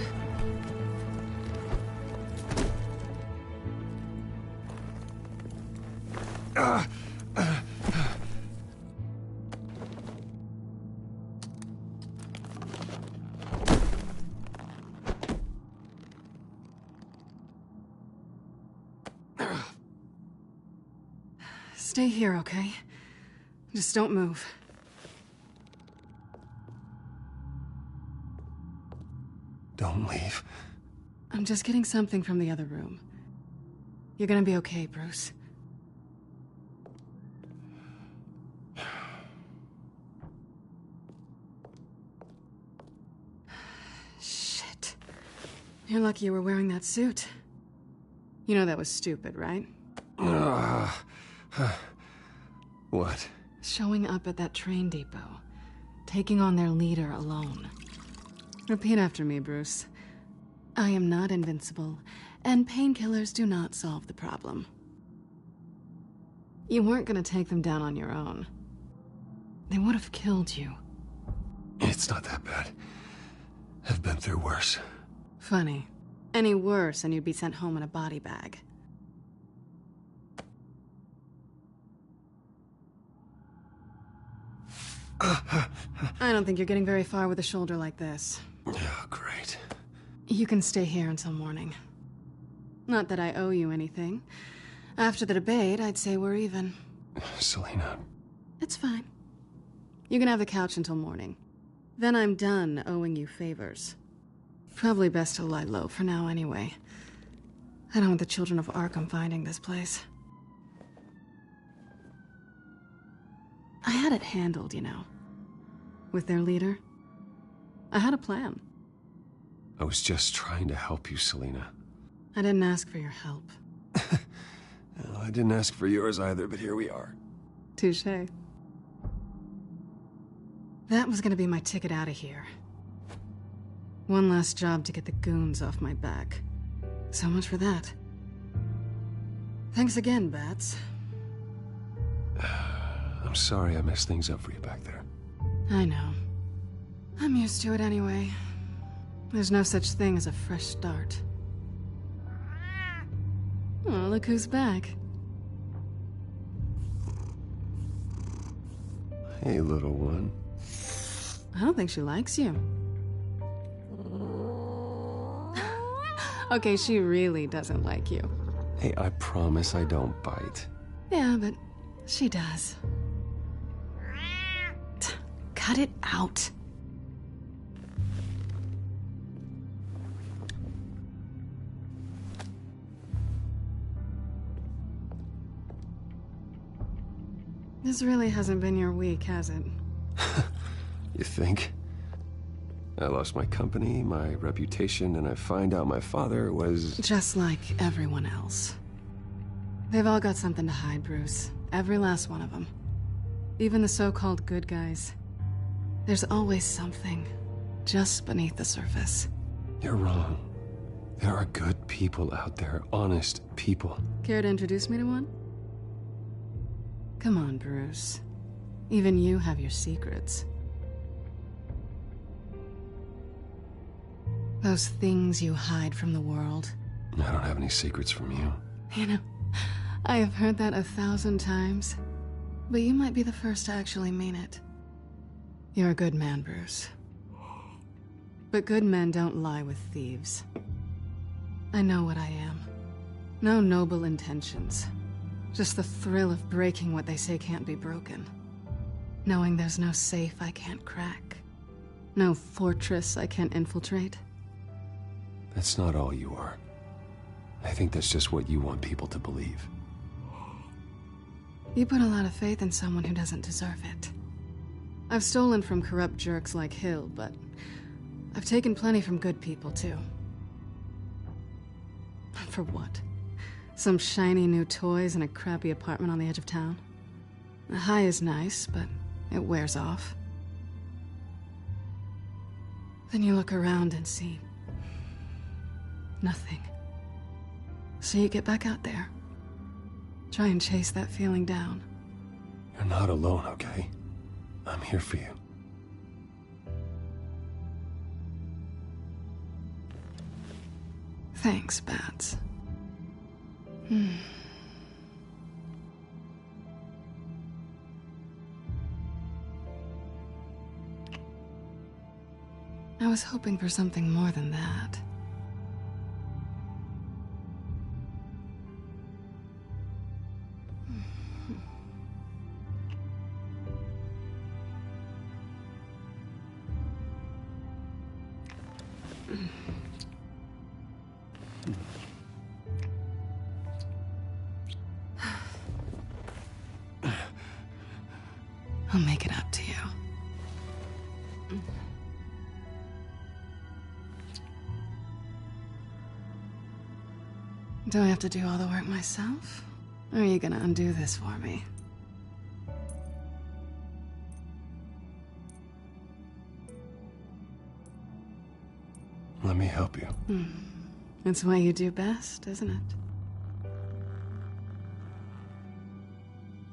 Stay here, okay? Just don't move. Don't leave. I'm just getting something from the other room. You're gonna be okay, Bruce. Shit. You're lucky you were wearing that suit. You know that was stupid, right? What? Showing up at that train depot. Taking on their leader alone. Repeat after me, Bruce. I am not invincible, and painkillers do not solve the problem. You weren't gonna take them down on your own. They would have killed you. It's not that bad. I've been through worse. Funny. Any worse and you'd be sent home in a body bag. I don't think you're getting very far with a shoulder like this. Oh, great. You can stay here until morning. Not that I owe you anything. After the debate, I'd say we're even. Selina. It's fine. You can have the couch until morning. Then I'm done owing you favors. Probably best to lie low for now anyway. I don't want the children of Arkham finding this place. I had it handled, you know. With their leader. I had a plan. I was just trying to help you, Selina. I didn't ask for your help. Well, I didn't ask for yours either, but here we are. Touché. That was gonna be my ticket out of here. One last job to get the goons off my back. So much for that. Thanks again, Bats. I'm sorry I messed things up for you back there. I know. I'm used to it anyway. There's no such thing as a fresh start. Oh, look who's back. Hey, little one. I don't think she likes you. Okay, she really doesn't like you. Hey, I promise I don't bite. Yeah, but she does. Cut it out. This really hasn't been your week, has it? You think? I lost my company, my reputation, and I find out my father was... Just like everyone else. They've all got something to hide, Bruce. Every last one of them. Even the so-called good guys. There's always something, just beneath the surface. You're wrong. There are good people out there, honest people. Care to introduce me to one? Come on, Bruce. Even you have your secrets. Those things you hide from the world. I don't have any secrets from you. You know, I have heard that 1,000 times. But you might be the first to actually mean it. You're a good man, Bruce. But good men don't lie with thieves. I know what I am. No noble intentions. Just the thrill of breaking what they say can't be broken. Knowing there's no safe I can't crack. No fortress I can't infiltrate. That's not all you are. I think that's just what you want people to believe. You put a lot of faith in someone who doesn't deserve it. I've stolen from corrupt jerks like Hill, but I've taken plenty from good people, too. For what? Some shiny new toys and a crappy apartment on the edge of town? The high is nice, but it wears off. Then you look around and see nothing. So you get back out there. Try and chase that feeling down. You're not alone, okay? I'm here for you. Thanks, Bats. I was hoping for something more than that. I'll make it up to you. Do I have to do all the work myself? Or are you gonna undo this for me? Let me help you. It's what you do best, isn't it?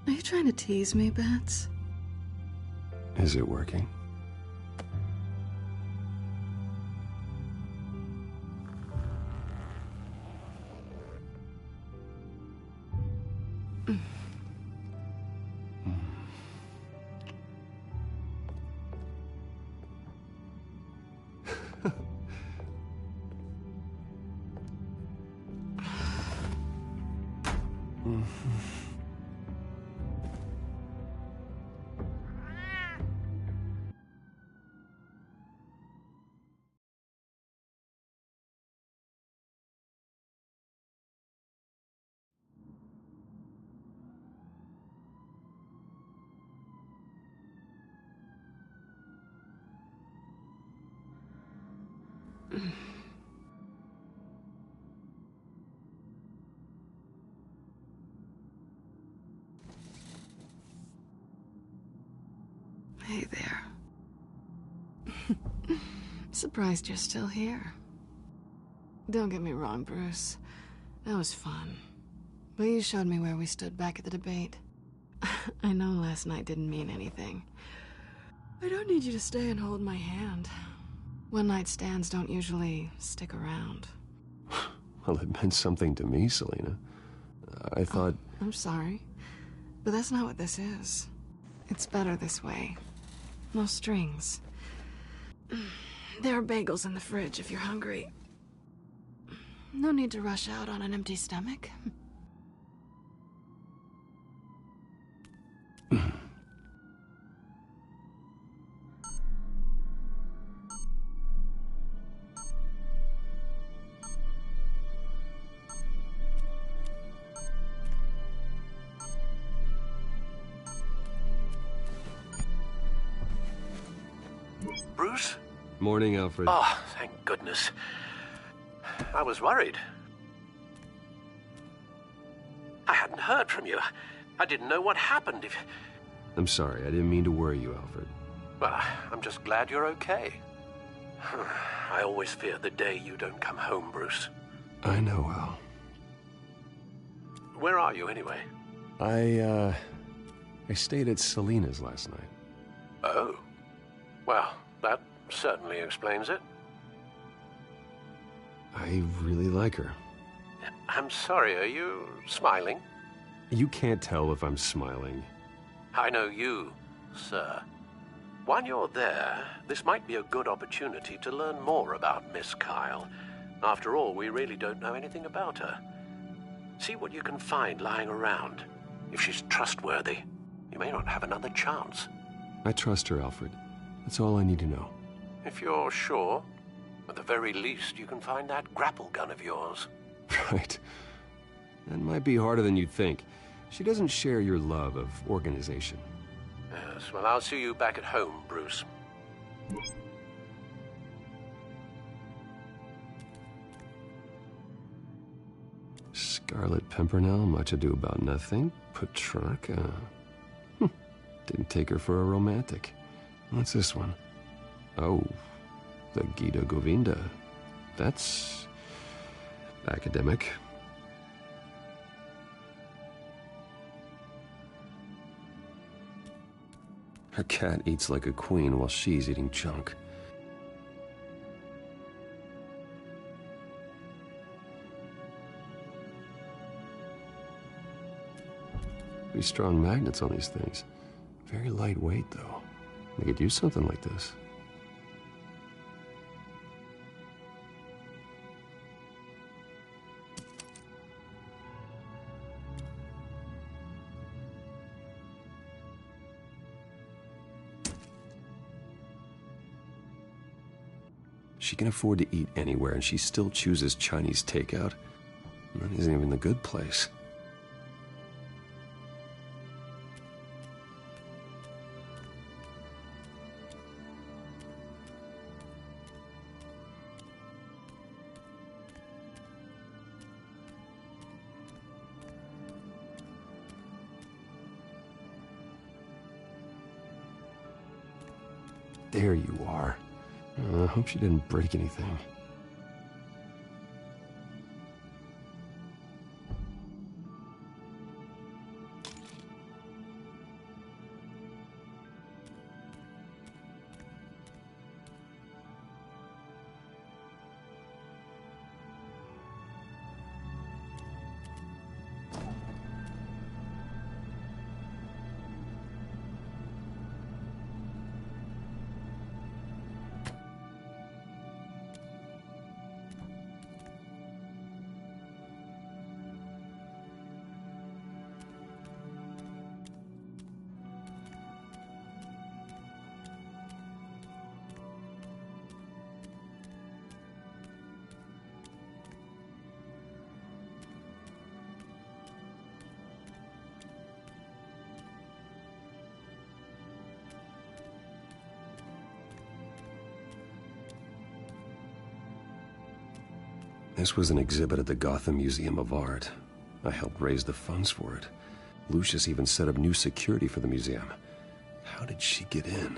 Are you trying to tease me, Bats? Is it working? Hey there. Surprised you're still here. Don't get me wrong, Bruce. That was fun. But you showed me where we stood back at the debate. I know last night didn't mean anything. I don't need you to stay and hold my hand. One-night stands don't usually stick around. Well, it meant something to me, Selena. I thought... I'm sorry, but that's not what this is. It's better this way. No strings. There are bagels in the fridge if you're hungry. No need to rush out on an empty stomach. Bruce? Morning, Alfred. Oh, thank goodness. I was worried. I hadn't heard from you. I didn't know what happened if... I'm sorry, I didn't mean to worry you, Alfred. Well, I'm just glad you're okay. I always fear the day you don't come home, Bruce. I know, Al. Where are you, anyway? I stayed at Selena's last night. Oh. Well, that certainly explains it. I really like her. I'm sorry, are you smiling? You can't tell if I'm smiling. I know you, sir. While you're there, this might be a good opportunity to learn more about Miss Kyle. After all, we really don't know anything about her. See what you can find lying around. If she's trustworthy, you may not have another chance. I trust her, Alfred. That's all I need to know. If you're sure, at the very least, you can find that grapple gun of yours. Right. That might be harder than you'd think. She doesn't share your love of organization. Yes, well, I'll see you back at home, Bruce. Scarlet Pimpernel, much ado about nothing. Petrarca. Didn't take her for a romantic. What's this one? Oh, the Gita Govinda. That's academic. Her cat eats like a queen while she's eating junk. Pretty strong magnets on these things. Very lightweight, though. They could use something like this. She can afford to eat anywhere, and she still chooses Chinese takeout. That isn't even the good place. There you are. I hope she didn't break anything. This was an exhibit at the Gotham Museum of Art. I helped raise the funds for it. Lucius even set up new security for the museum. How did she get in?